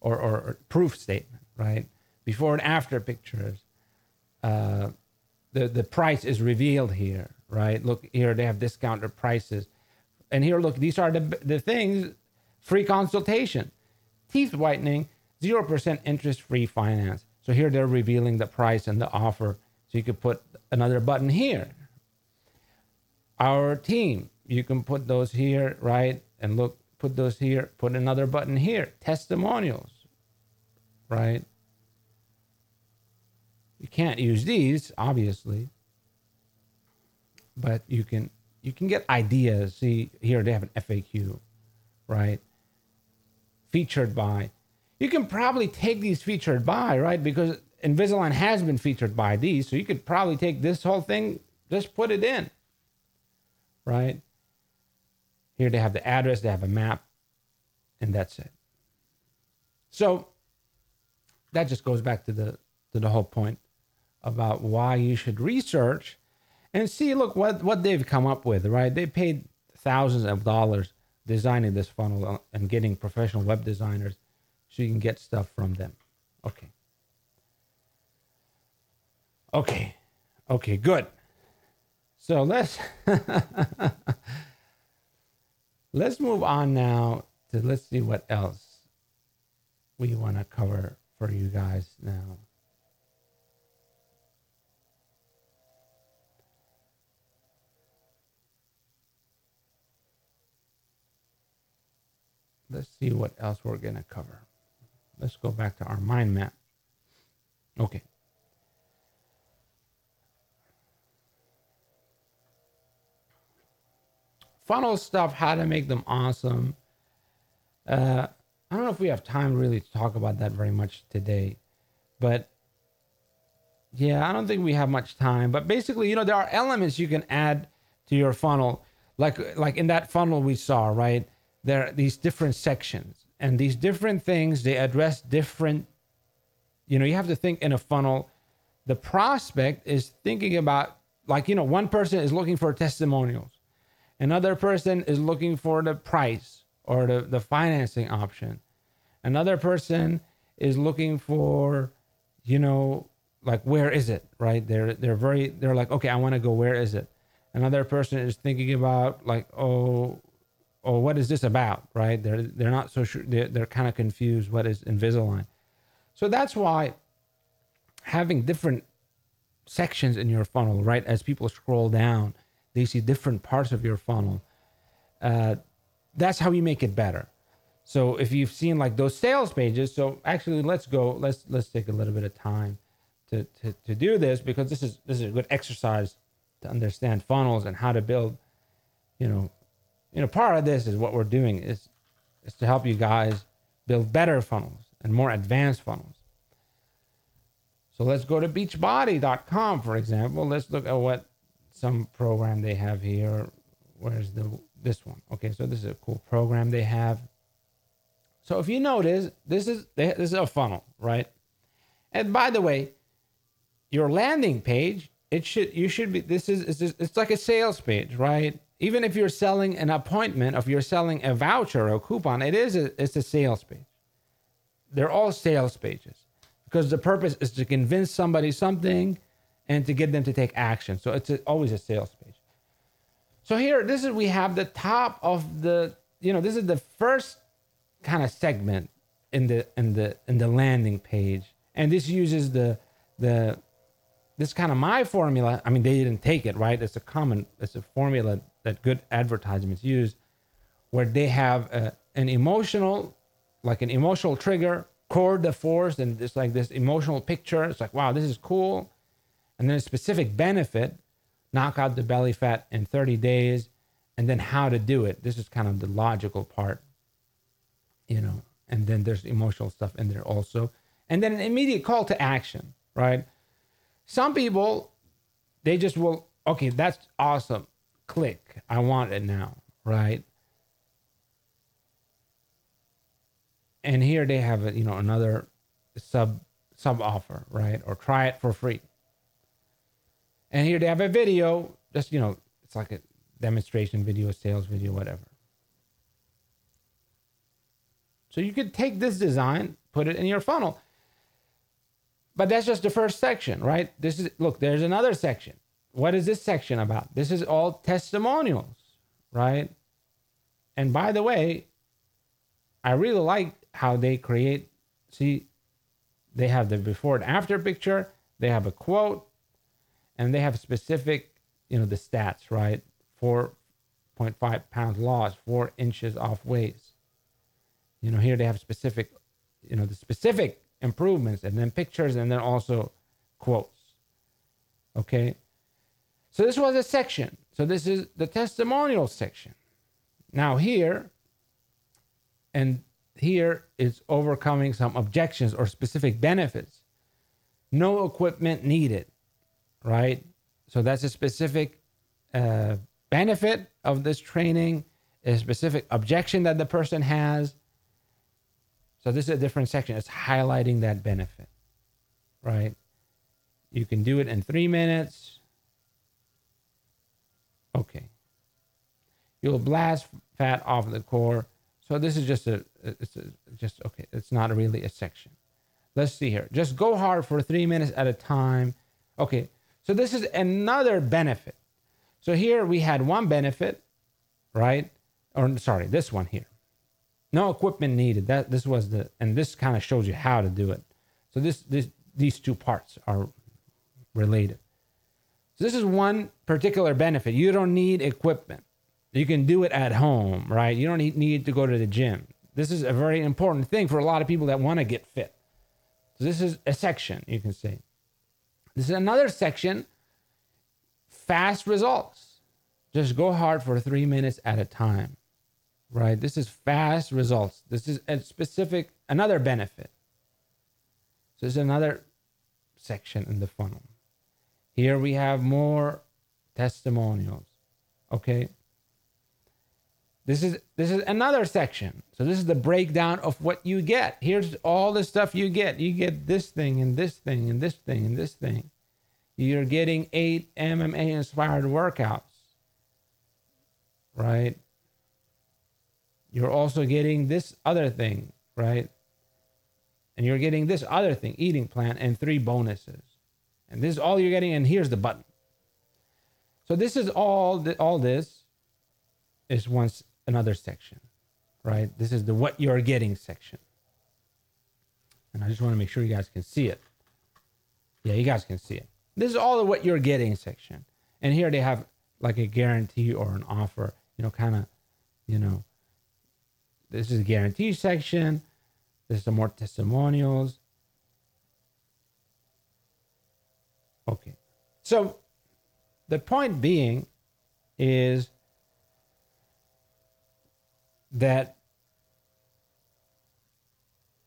or proof statement, right? Before and after pictures. The price is revealed here, right? Look here, they have discounted prices. And here, look, these are the things. Free consultation, teeth whitening, 0% interest-free finance. So here they're revealing the price and the offer. So you could put another button here. Our team, you can put those here, right? And look, put those here, put another button here. Testimonials, right? You can't use these, obviously, but you can get ideas. See, here they have an FAQ, right? Featured by. You can probably take these featured by, right? Because Invisalign has been featured by these. So you could probably take this whole thing, just put it in, right? Here they have the address, they have a map, and that's it. So that just goes back to the whole point about why you should research and see, look, what they've come up with, right? They paid thousands of dollars designing this funnel and getting professional web designers so you can get stuff from them. Okay, good. So let's move on now to, let's see what else we want to cover for you guys now. Let's see what else we're going to cover. Let's go back to our mind map. Okay. Funnel stuff, how to make them awesome. I don't know if we have time really to talk about that very much today, but yeah, I don't think we have much time. But basically, there are elements you can add to your funnel, like in that funnel we saw, right? There are these different sections, and these different things, they address different, you have to think in a funnel. The prospect is thinking about, one person is looking for testimonials. Another person is looking for the price or the financing option. Another person is looking for, where is it, right? They're like, okay, I want to go, where is it? Another person is thinking about what is this about, right? They're not so sure. They're kind of confused. What is Invisalign? So that's why having different sections in your funnel, right? As people scroll down, they see different parts of your funnel. That's how you make it better. So if you've seen those sales pages, so actually let's take a little bit of time to do this, because this is a good exercise to understand funnels and how to build. Part of this is what we're doing is to help you guys build better funnels and more advanced funnels. So let's go to Beachbody.com, for example. Let's look at what some program they have here. Where's this one? Okay, so this is a cool program they have. So if you notice, this is a funnel, right? And by the way, your landing page, it's like a sales page, right? Even if you're selling an appointment, if you're selling a voucher or a coupon, it's a sales page. They're all sales pages because the purpose is to convince somebody something and to get them to take action. So it's always a sales page. So here, we have the top of this is the first kind of segment in the landing page, and this uses this kind of my formula. I mean, they didn't take it, right? It's a formula that good advertisements use, where they have an emotional trigger, core de force, and it's like this emotional picture. It's like, wow, this is cool. And then a specific benefit, knock out the belly fat in 30 days, and then how to do it. This is kind of the logical part, and then there's emotional stuff in there also. And then an immediate call to action, right? Some people, they just will, okay, that's awesome. Click. I want it now, right? And here they have another sub offer, right? Or try it for free. And here they have a video, just, it's like a demonstration video, sales video, whatever. So you could take this design, put it in your funnel. But that's just the first section, right? There's another section. What is this section about? This is all testimonials, right? And by the way, I really like how they create, see, they have the before and after picture, they have a quote, and they have specific, the stats, right? 4.5 pounds lost, 4 inches off waist. Here they have specific, the specific improvements, and then pictures, and then also quotes. Okay. So this was a section. So this is the testimonial section. Now here is overcoming some objections or specific benefits. No equipment needed, right? So that's a specific benefit of this training, a specific objection that the person has. So this is a different section. It's highlighting that benefit, right? You can do it in 3 minutes. Okay. You'll blast fat off the core. So this is just okay. It's not really a section. Let's see here. Just go hard for 3 minutes at a time. Okay. So this is another benefit. So here we had one benefit, right? Or sorry, this one here. No equipment needed. This was and this kind of shows you how to do it. So these two parts are related. So this is one particular benefit. You don't need equipment. You can do it at home, right? You don't need to go to the gym. This is a very important thing for a lot of people that want to get fit. So this is a section, you can say. This is another section, fast results. Just go hard for 3 minutes at a time, right? This is fast results. This is a specific, another benefit. So this is another section in the funnel. Here we have more testimonials, okay? This is another section. So this is the breakdown of what you get. Here's all the stuff you get. You get this thing and this thing and this thing and this thing. You're getting 8 MMA inspired workouts, right? You're also getting this other thing, right? And you're getting this other thing, eating plan, and 3 bonuses. And this is all you're getting, and here's the button. So this is all this is another section, right? This is the what you're getting section. And I just want to make sure you guys can see it. Yeah, you guys can see it. This is all the what you're getting section. And here they have like a guarantee or an offer, kind of, this is a guarantee section. There's some more testimonials. Okay. So the point being is that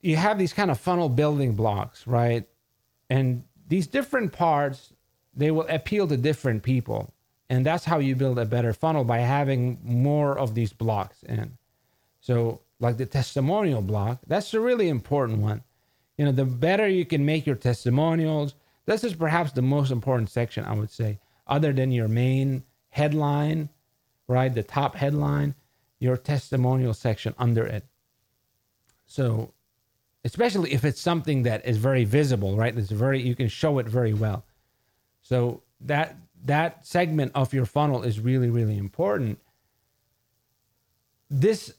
you have these kind of funnel building blocks, right? And these different parts, they will appeal to different people. And that's how you build a better funnel, by having more of these blocks in. So like the testimonial block, that's a really important one. The better you can make your testimonials, this is perhaps the most important section, I would say, other than your main headline, right? The top headline, your testimonial section under it. So especially if it's something that is very visible, right? You can show it very well. So that segment of your funnel is really, really important. This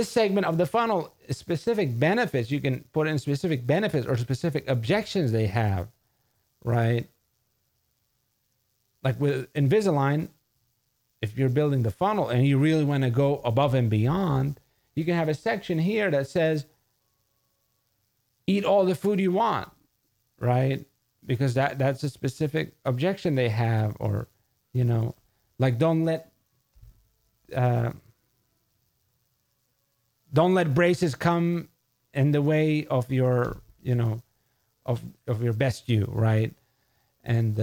segment of the funnel, specific benefits, you can put in specific benefits or specific objections they have, right? Like with Invisalign, if you're building the funnel and you really want to go above and beyond, you can have a section here that says, eat all the food you want, right? Because that's a specific objection they have. Or, like don't let braces come in the way of your, of your best you, right? And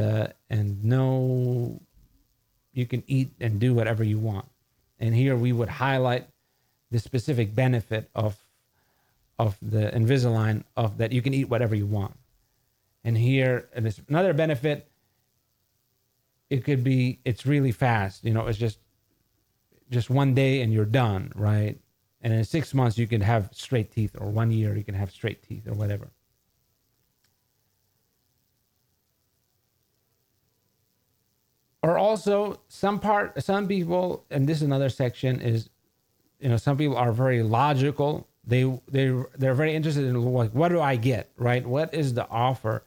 no, you can eat and do whatever you want. And here we would highlight the specific benefit of the Invisalign, of that you can eat whatever you want. And here, and there's another benefit. It could be, it's really fast. It's just 1 day and you're done, right? And in 6 months you can have straight teeth, or 1 year you can have straight teeth, or whatever. Or also some people, and this is another section, is, some people are very logical. They're very interested in, like, what do I get, right? What is the offer,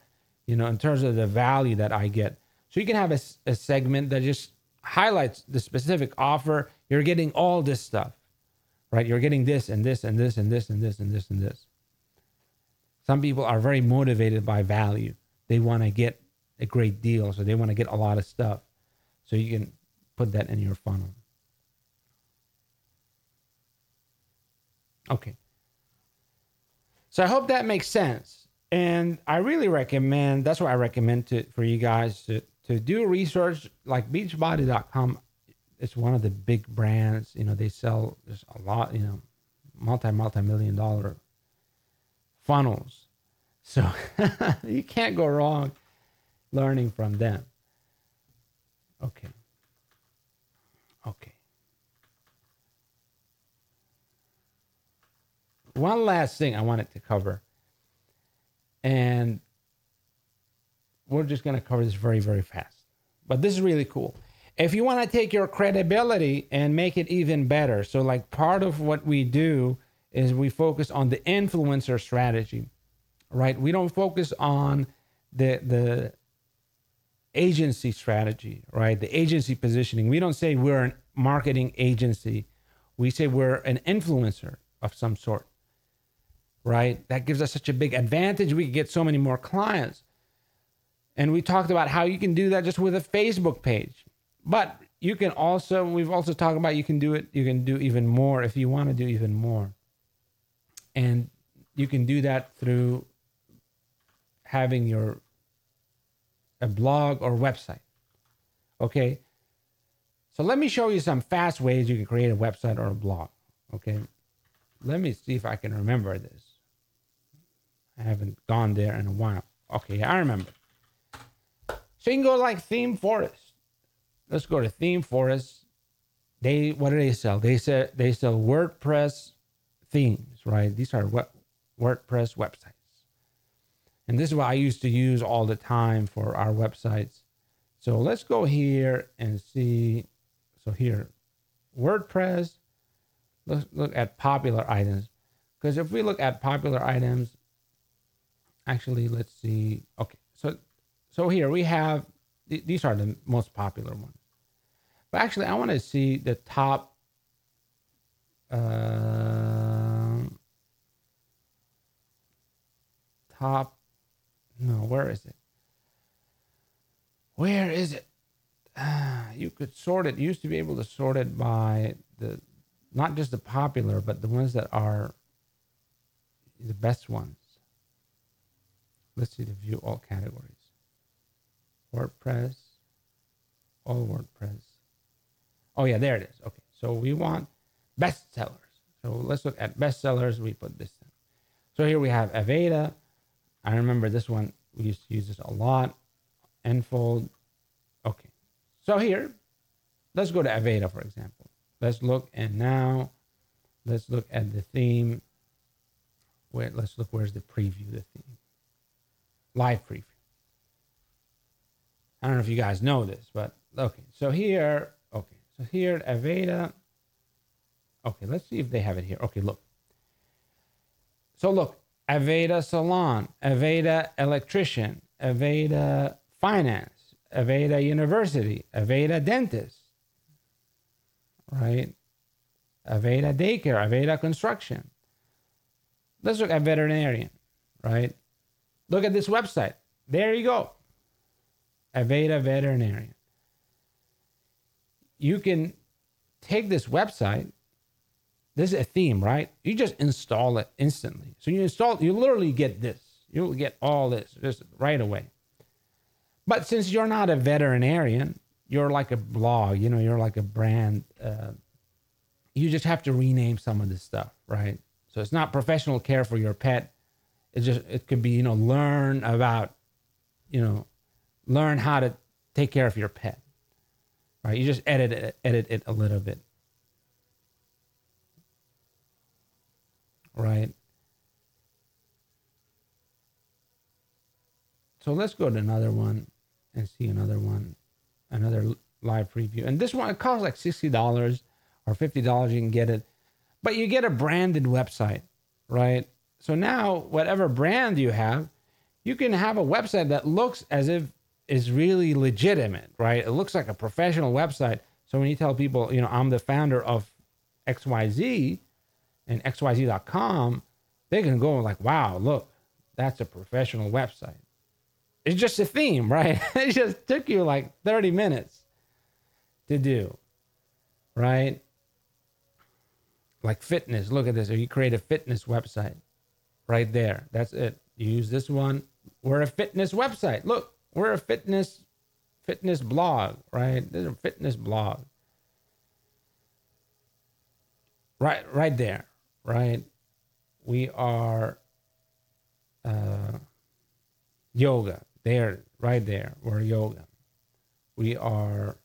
in terms of the value that I get. So you can have a segment that just highlights the specific offer. You're getting all this stuff, right? You're getting this and this and this and this and this and this and this. Some people are very motivated by value. They want to get a great deal, so they want to get a lot of stuff. So you can put that in your funnel. Okay. So I hope that makes sense. And I really recommend, that's what I recommend for you guys to do research. Like Beachbody.com, it's one of the big brands. They sell just a lot, multi-million dollar funnels. So you can't go wrong learning from them. Okay. One last thing I wanted to cover, and we're just going to cover this very, very fast. But this is really cool. If you want to take your credibility and make it even better, so like part of what we do is we focus on the influencer strategy, right? We don't focus on the agency strategy, right? The agency positioning. We don't say we're a marketing agency. We say we're an influencer of some sort, right? That gives us such a big advantage. We can get so many more clients. And we talked about how you can do that just with a Facebook page. But you can also, we've also talked about you can do it, you can do even more if you want to do even more. And you can do that through having a blog or website. Okay. So let me show you some fast ways you can create a website or a blog. Okay. Let me see if I can remember this. I haven't gone there in a while. Okay, I remember. So you can go like ThemeForest. Let's go to ThemeForest. What do they sell? They sell WordPress themes, right? These are WordPress websites. And this is what I used to use all the time for our websites. So let's go here and see. So here, WordPress. Let's look at popular items. Because if we look at popular items, actually, let's see. Okay, so here we have, these are the most popular ones. But actually, I want to see the top where is it? Where is it? You could sort it. You used to be able to sort it by not just the popular, but the ones that are the best ones. Let's see the view all categories. WordPress, all WordPress. Oh yeah, there it is. Okay, so we want bestsellers. So let's look at bestsellers. We put this in. So here we have Aveda. I remember this one. We used to use this a lot. Enfold. Okay, so here, let's go to Aveda, for example. Let's look, and now let's look at the theme. Let's look, where's the preview, the theme? Live preview. I don't know if you guys know this, but okay. So here at Aveda. Okay, let's see if they have it here. Okay, look. So look, Aveda Salon, Aveda Electrician, Aveda Finance, Aveda University, Aveda Dentist, right? Aveda Daycare, Aveda Construction. Let's look at Veterinarian, right? Look at this website. There you go. Aveda Veterinarian. You can take this website. This is a theme, right? You just install it instantly. So you literally get this. You'll get all this just right away. But since you're not a veterinarian, you're like a blog, you're like a brand. You just have to rename some of this stuff, right? So it's not professional care for your pet. It could be, learn about, learn how to take care of your pet, right? You just edit it a little bit, right? So let's go to another one and see another live preview. And this one, it costs like $60 or $50. You can get it, but you get a branded website, right? So now whatever brand you have, you can have a website that looks as if it's really legitimate, right? It looks like a professional website. So when you tell people, I'm the founder of XYZ and XYZ.com, they can go like, wow, look, that's a professional website. It's just a theme, right? It just took you like 30 minutes to do, right? Like fitness. Look at this. If you create a fitness website right there, that's it. You use this one. We're a fitness website. Look, we're a fitness blog, right? This is a fitness blog. Right there, right? We are yoga. There, right there, we're yoga. We are,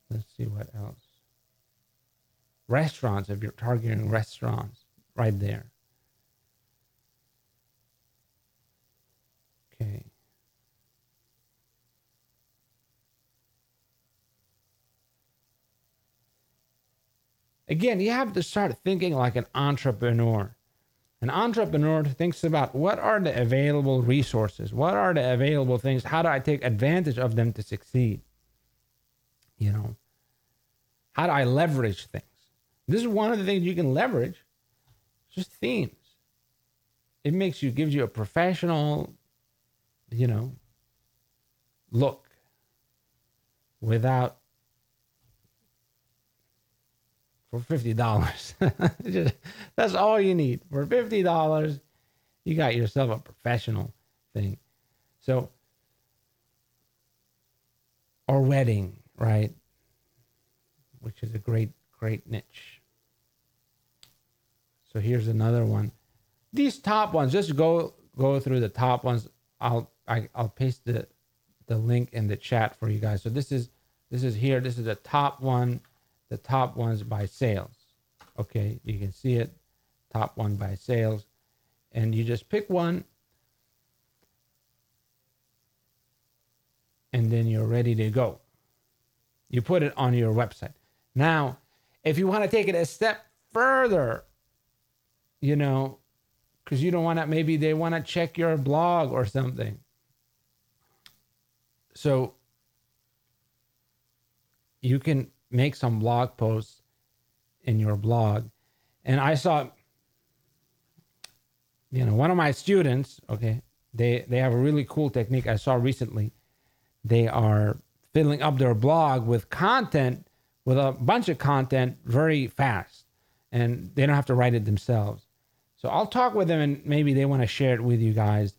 let's see what else. Restaurants, if you're targeting restaurants, right there. Okay. Again, you have to start thinking like an entrepreneur. An entrepreneur thinks about what are the available resources? What are the available things? How do I take advantage of them to succeed? You know, how do I leverage things? This is one of the things you can leverage, just themes. It gives you a professional, look without, for $50. That's all you need. For $50, you got yourself a professional thing. So, or wedding, right? Which is a great niche. So here's another one. These top ones, just go through the top ones. I'll paste the link in the chat for you guys. So this is here. This is the top one. The top ones by sales. Okay, you can see it. Top one by sales. And you just pick one. And then you're ready to go. You put it on your website. Now, if you want to take it a step further, because you don't want to, maybe they want to check your blog or something. So you can make some blog posts in your blog. And I saw, one of my students, okay, they have a really cool technique I saw recently. They are filling up their blog with content, with a bunch of content very fast. And they don't have to write it themselves. So I'll talk with them and maybe they want to share it with you guys.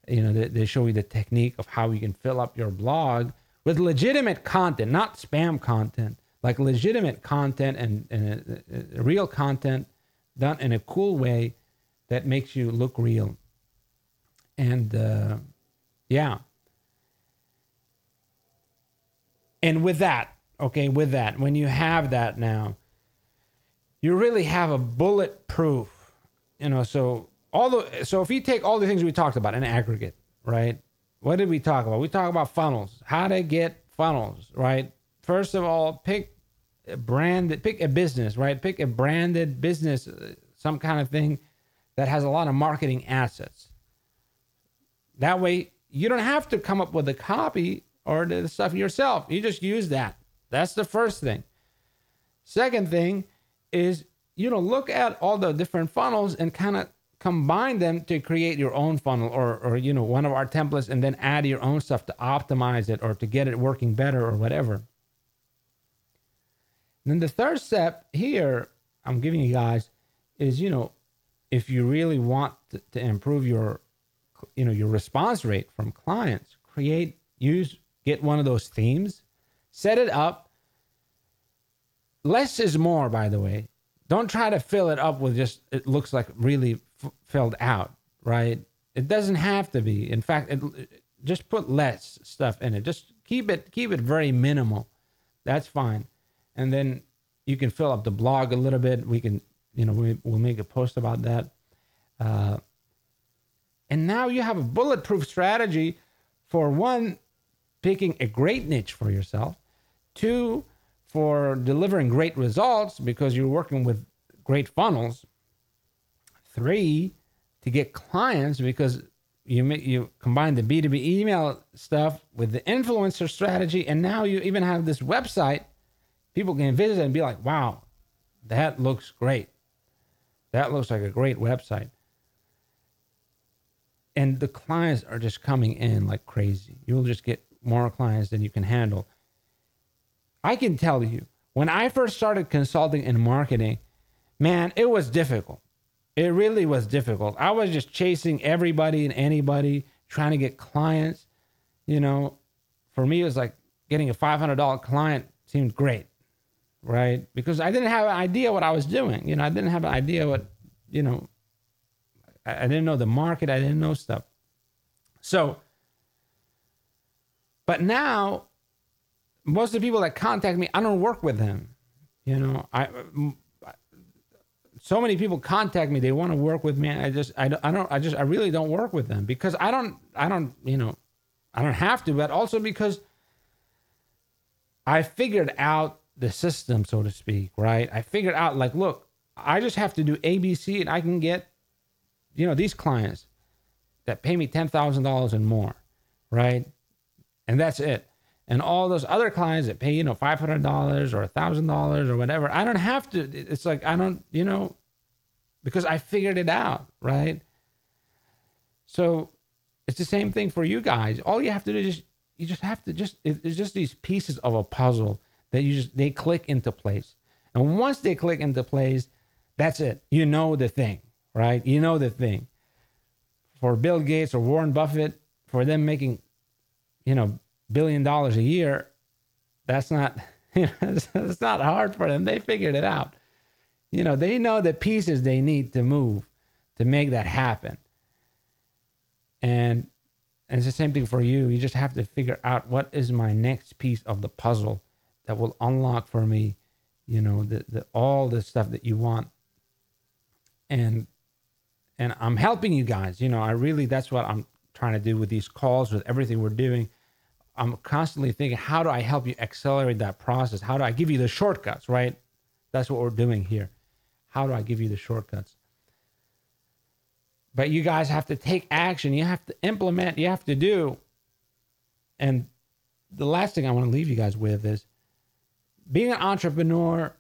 They show you the technique of how you can fill up your blog with legitimate content, not spam content. Like legitimate content and real content done in a cool way that makes you look real. And yeah. And with that, when you have that now, you really have a bulletproof, so if you take all the things we talked about in aggregate, right? What did we talk about? We talked about funnels, how to get funnels, right? First of all, pick a business, right? Pick a branded business, some kind of thing that has a lot of marketing assets. That way, you don't have to come up with the copy or the stuff yourself. You just use that. That's the first thing. Second thing is, look at all the different funnels and kind of combine them to create your own funnel or one of our templates, and then add your own stuff to optimize it or to get it working better or whatever. And then the third step here I'm giving you guys is, if you really want to improve your response rate from clients, get one of those themes, set it up. Less is more, by the way. Don't try to fill it up with it looks like really filled out, right? It doesn't have to be. In fact, just put less stuff in it. Just keep it very minimal. That's fine. And then you can fill up the blog a little bit. We can, we'll make a post about that. And now you have a bulletproof strategy for one, picking a great niche for yourself. Two, for delivering great results because you're working with great funnels. Three, to get clients because you combine the B2B email stuff with the influencer strategy. And now you even have this website. People can visit and be like, wow, that looks great. That looks like a great website. And the clients are just coming in like crazy. You'll just get more clients than you can handle. I can tell you, when I first started consulting in marketing, man, it was difficult. It really was difficult. I was just chasing everybody and anybody, trying to get clients. For me, it was like getting a $500 client seemed great, right? Because I didn't have an idea what I was doing. I didn't have an idea what, I didn't know the market. I didn't know stuff. So, but now, most of the people that contact me, I don't work with them. You know, so many people contact me. They want to work with me. I really don't work with them because I don't, you know, I don't have to, but also because I figured out the system, so to speak, right? I figured out, like, look, I just have to do ABC and I can get, you know, these clients that pay me $10,000 and more, right? And that's it. And all those other clients that pay, you know, $500 or $1,000 or whatever, I don't have to. It's like, I don't, you know, because I figured it out, right? So it's the same thing for you guys. All you have to do is it's just these pieces of a puzzle that they click into place. And once they click into place, that's it. You know the thing, right? You know the thing. For Bill Gates or Warren Buffett, for them making, you know, $1 billion a year, that's not, you know, it's not hard for them. They figured it out. You know, they know the pieces they need to move to make that happen. And it's the same thing for you. You just have to figure out what is my next piece of the puzzle that will unlock for me, you know, all the stuff that you want. And I'm helping you guys. You know, that's what I'm trying to do with these calls, with everything we're doing. I'm constantly thinking, how do I help you accelerate that process? How do I give you the shortcuts, right? That's what we're doing here. How do I give you the shortcuts? But you guys have to take action. You have to implement. You have to do. And the last thing I want to leave you guys with is being an entrepreneur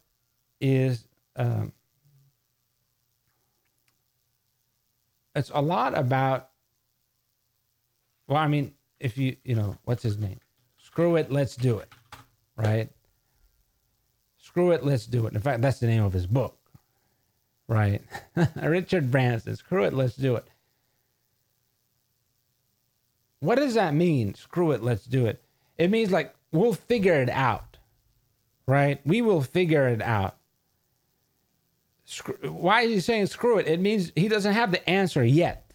is it's a lot about, well, I mean, if you know, what's his name? Screw it, let's do it, right? Screw it, let's do it. In fact, that's the name of his book, right? Richard Branson, screw it, let's do it. What does that mean? Screw it, let's do it. It means like, we'll figure it out, right? We will figure it out. Why is he saying screw it? It means he doesn't have the answer yet,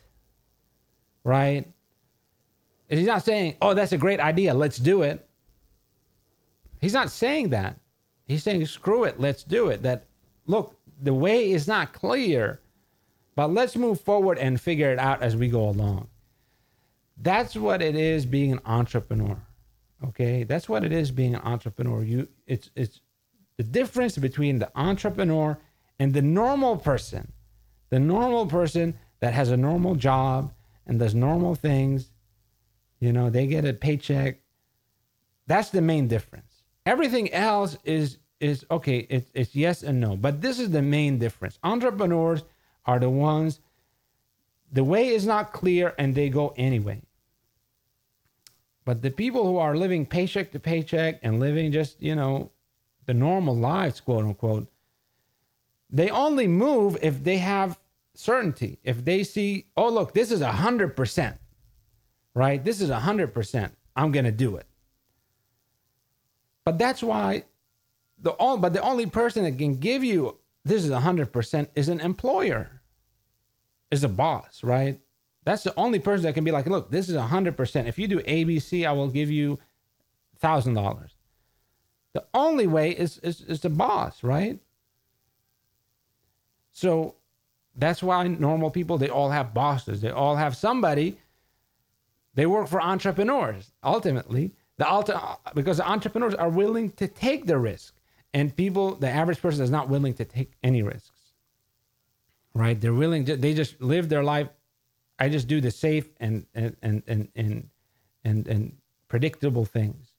right? He's not saying, oh, that's a great idea, let's do it. He's not saying that. He's saying, screw it, let's do it. That, look, the way is not clear, but let's move forward and figure it out as we go along. That's what it is being an entrepreneur, okay? That's what it is being an entrepreneur. It's the difference between the entrepreneur and the normal person. The normal person that has a normal job and does normal things. You know, they get a paycheck. That's the main difference. Everything else is okay. It's yes and no. But this is the main difference. Entrepreneurs are the ones, the way is not clear and they go anyway. But the people who are living paycheck to paycheck and living just, you know, the normal lives, quote unquote, they only move if they have certainty. If they see, oh, look, this is 100%. Right? This is 100%. I'm going to do it. But that's why the only person that can give you this is 100% is an employer, is a boss, right? That's the only person that can be like, look, this is 100%. If you do ABC, I will give you $1,000. The only way is the boss, right? So that's why normal people, they all have bosses. They all have somebody. They work for entrepreneurs, ultimately, because the entrepreneurs are willing to take the risk. And the average person is not willing to take any risks, right? They're willing to, they just live their life. I just do the safe and predictable things.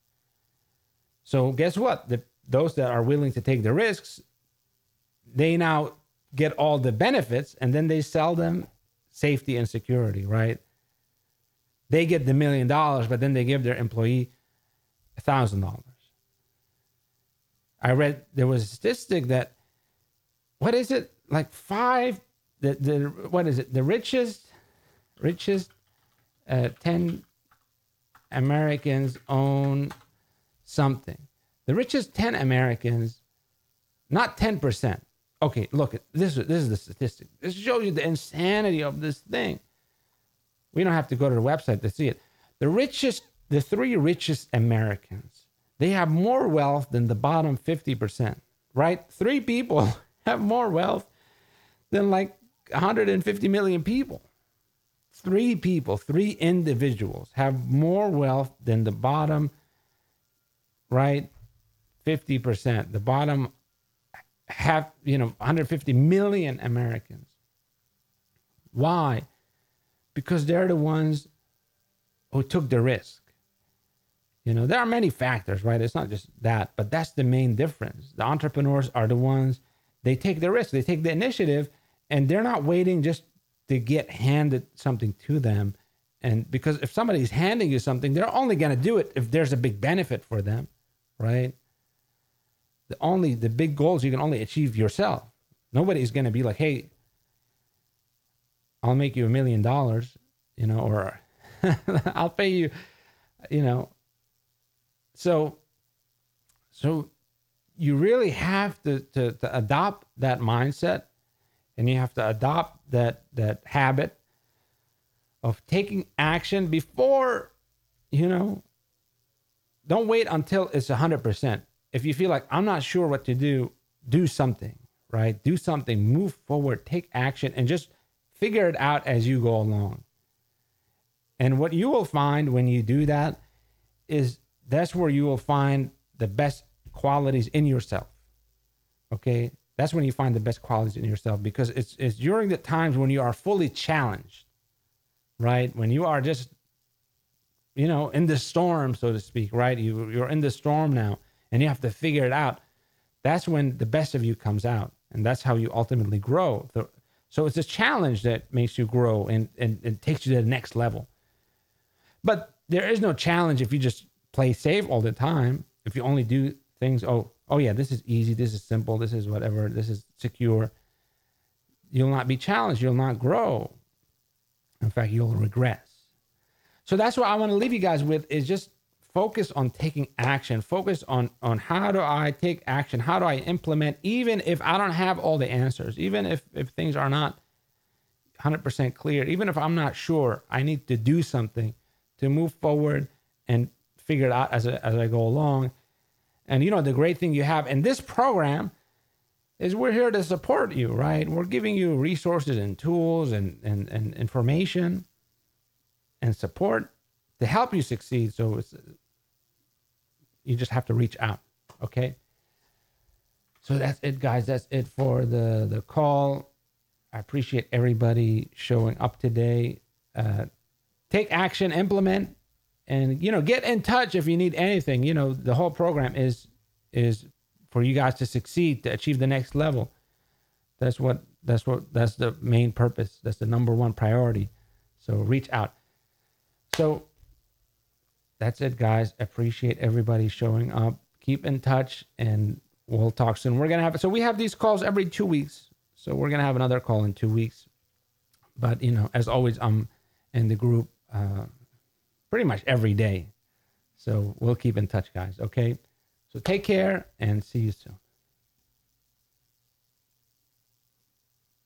So guess what? Those that are willing to take the risks, they now get all the benefits and then they sell them safety and security, right? They get the $1 million, but then they give their employee $1,000. I read there was a statistic that, what is it? Like what is it? The richest 10 Americans own something. The richest 10 Americans, not 10%. Okay, look, this is the statistic. This shows you the insanity of this thing. We don't have to go to the website to see it. The three richest Americans, they have more wealth than the bottom 50%, right? Three people have more wealth than like 150 million people. Three people, three individuals have more wealth than the bottom, right? 50%. The bottom have, 150 million Americans. Why? Because they're the ones who took the risk. There are many factors, right? It's not just that, but that's the main difference. The entrepreneurs are the ones, they take the risk, they take the initiative, and they're not waiting just to get handed something to them. And because if somebody's handing you something, they're only going to do it if there's a big benefit for them, right? The big goals you can only achieve yourself. Nobody's going to be like, hey, I'll make you $1 million, or I'll pay you, So you really have to adopt that mindset, and you have to adopt that habit of taking action before, don't wait until it's 100%. If you feel like I'm not sure what to do something, right? Do something, move forward, take action, and just figure it out as you go along. And what you will find when you do that is that's where you will find the best qualities in yourself. Okay? That's when you find the best qualities in yourself, because it's during the times when you are fully challenged, right? When you are just, in the storm, so to speak, right? You're in the storm now and you have to figure it out. That's when the best of you comes out. And that's how you ultimately grow. So it's a challenge that makes you grow and takes you to the next level. But there is no challenge if you just play safe all the time. If you only do things, oh yeah, this is easy, this is simple, this is whatever, this is secure, you'll not be challenged, you'll not grow. In fact, you'll regress. So that's what I want to leave you guys with, is just focus on taking action. Focus on how do I take action? How do I implement, even if I don't have all the answers, even if things are not 100% clear, even if I'm not sure, I need to do something to move forward and figure it out as I go along. And the great thing you have in this program is we're here to support you, right? We're giving you resources and tools and information and support to help you succeed. So you just have to reach out, okay? So that's it, guys. That's it for the call. I appreciate everybody showing up today. Take action, implement, and get in touch if you need anything. The whole program is for you guys to succeed, to achieve the next level. That's the main purpose. That's the number one priority. So reach out. So that's it, guys. Appreciate everybody showing up. Keep in touch, and we'll talk soon. So we have these calls every 2 weeks. So we're gonna have another call in 2 weeks. But as always, I'm in the group pretty much every day. So we'll keep in touch, guys. Okay. So take care and see you soon.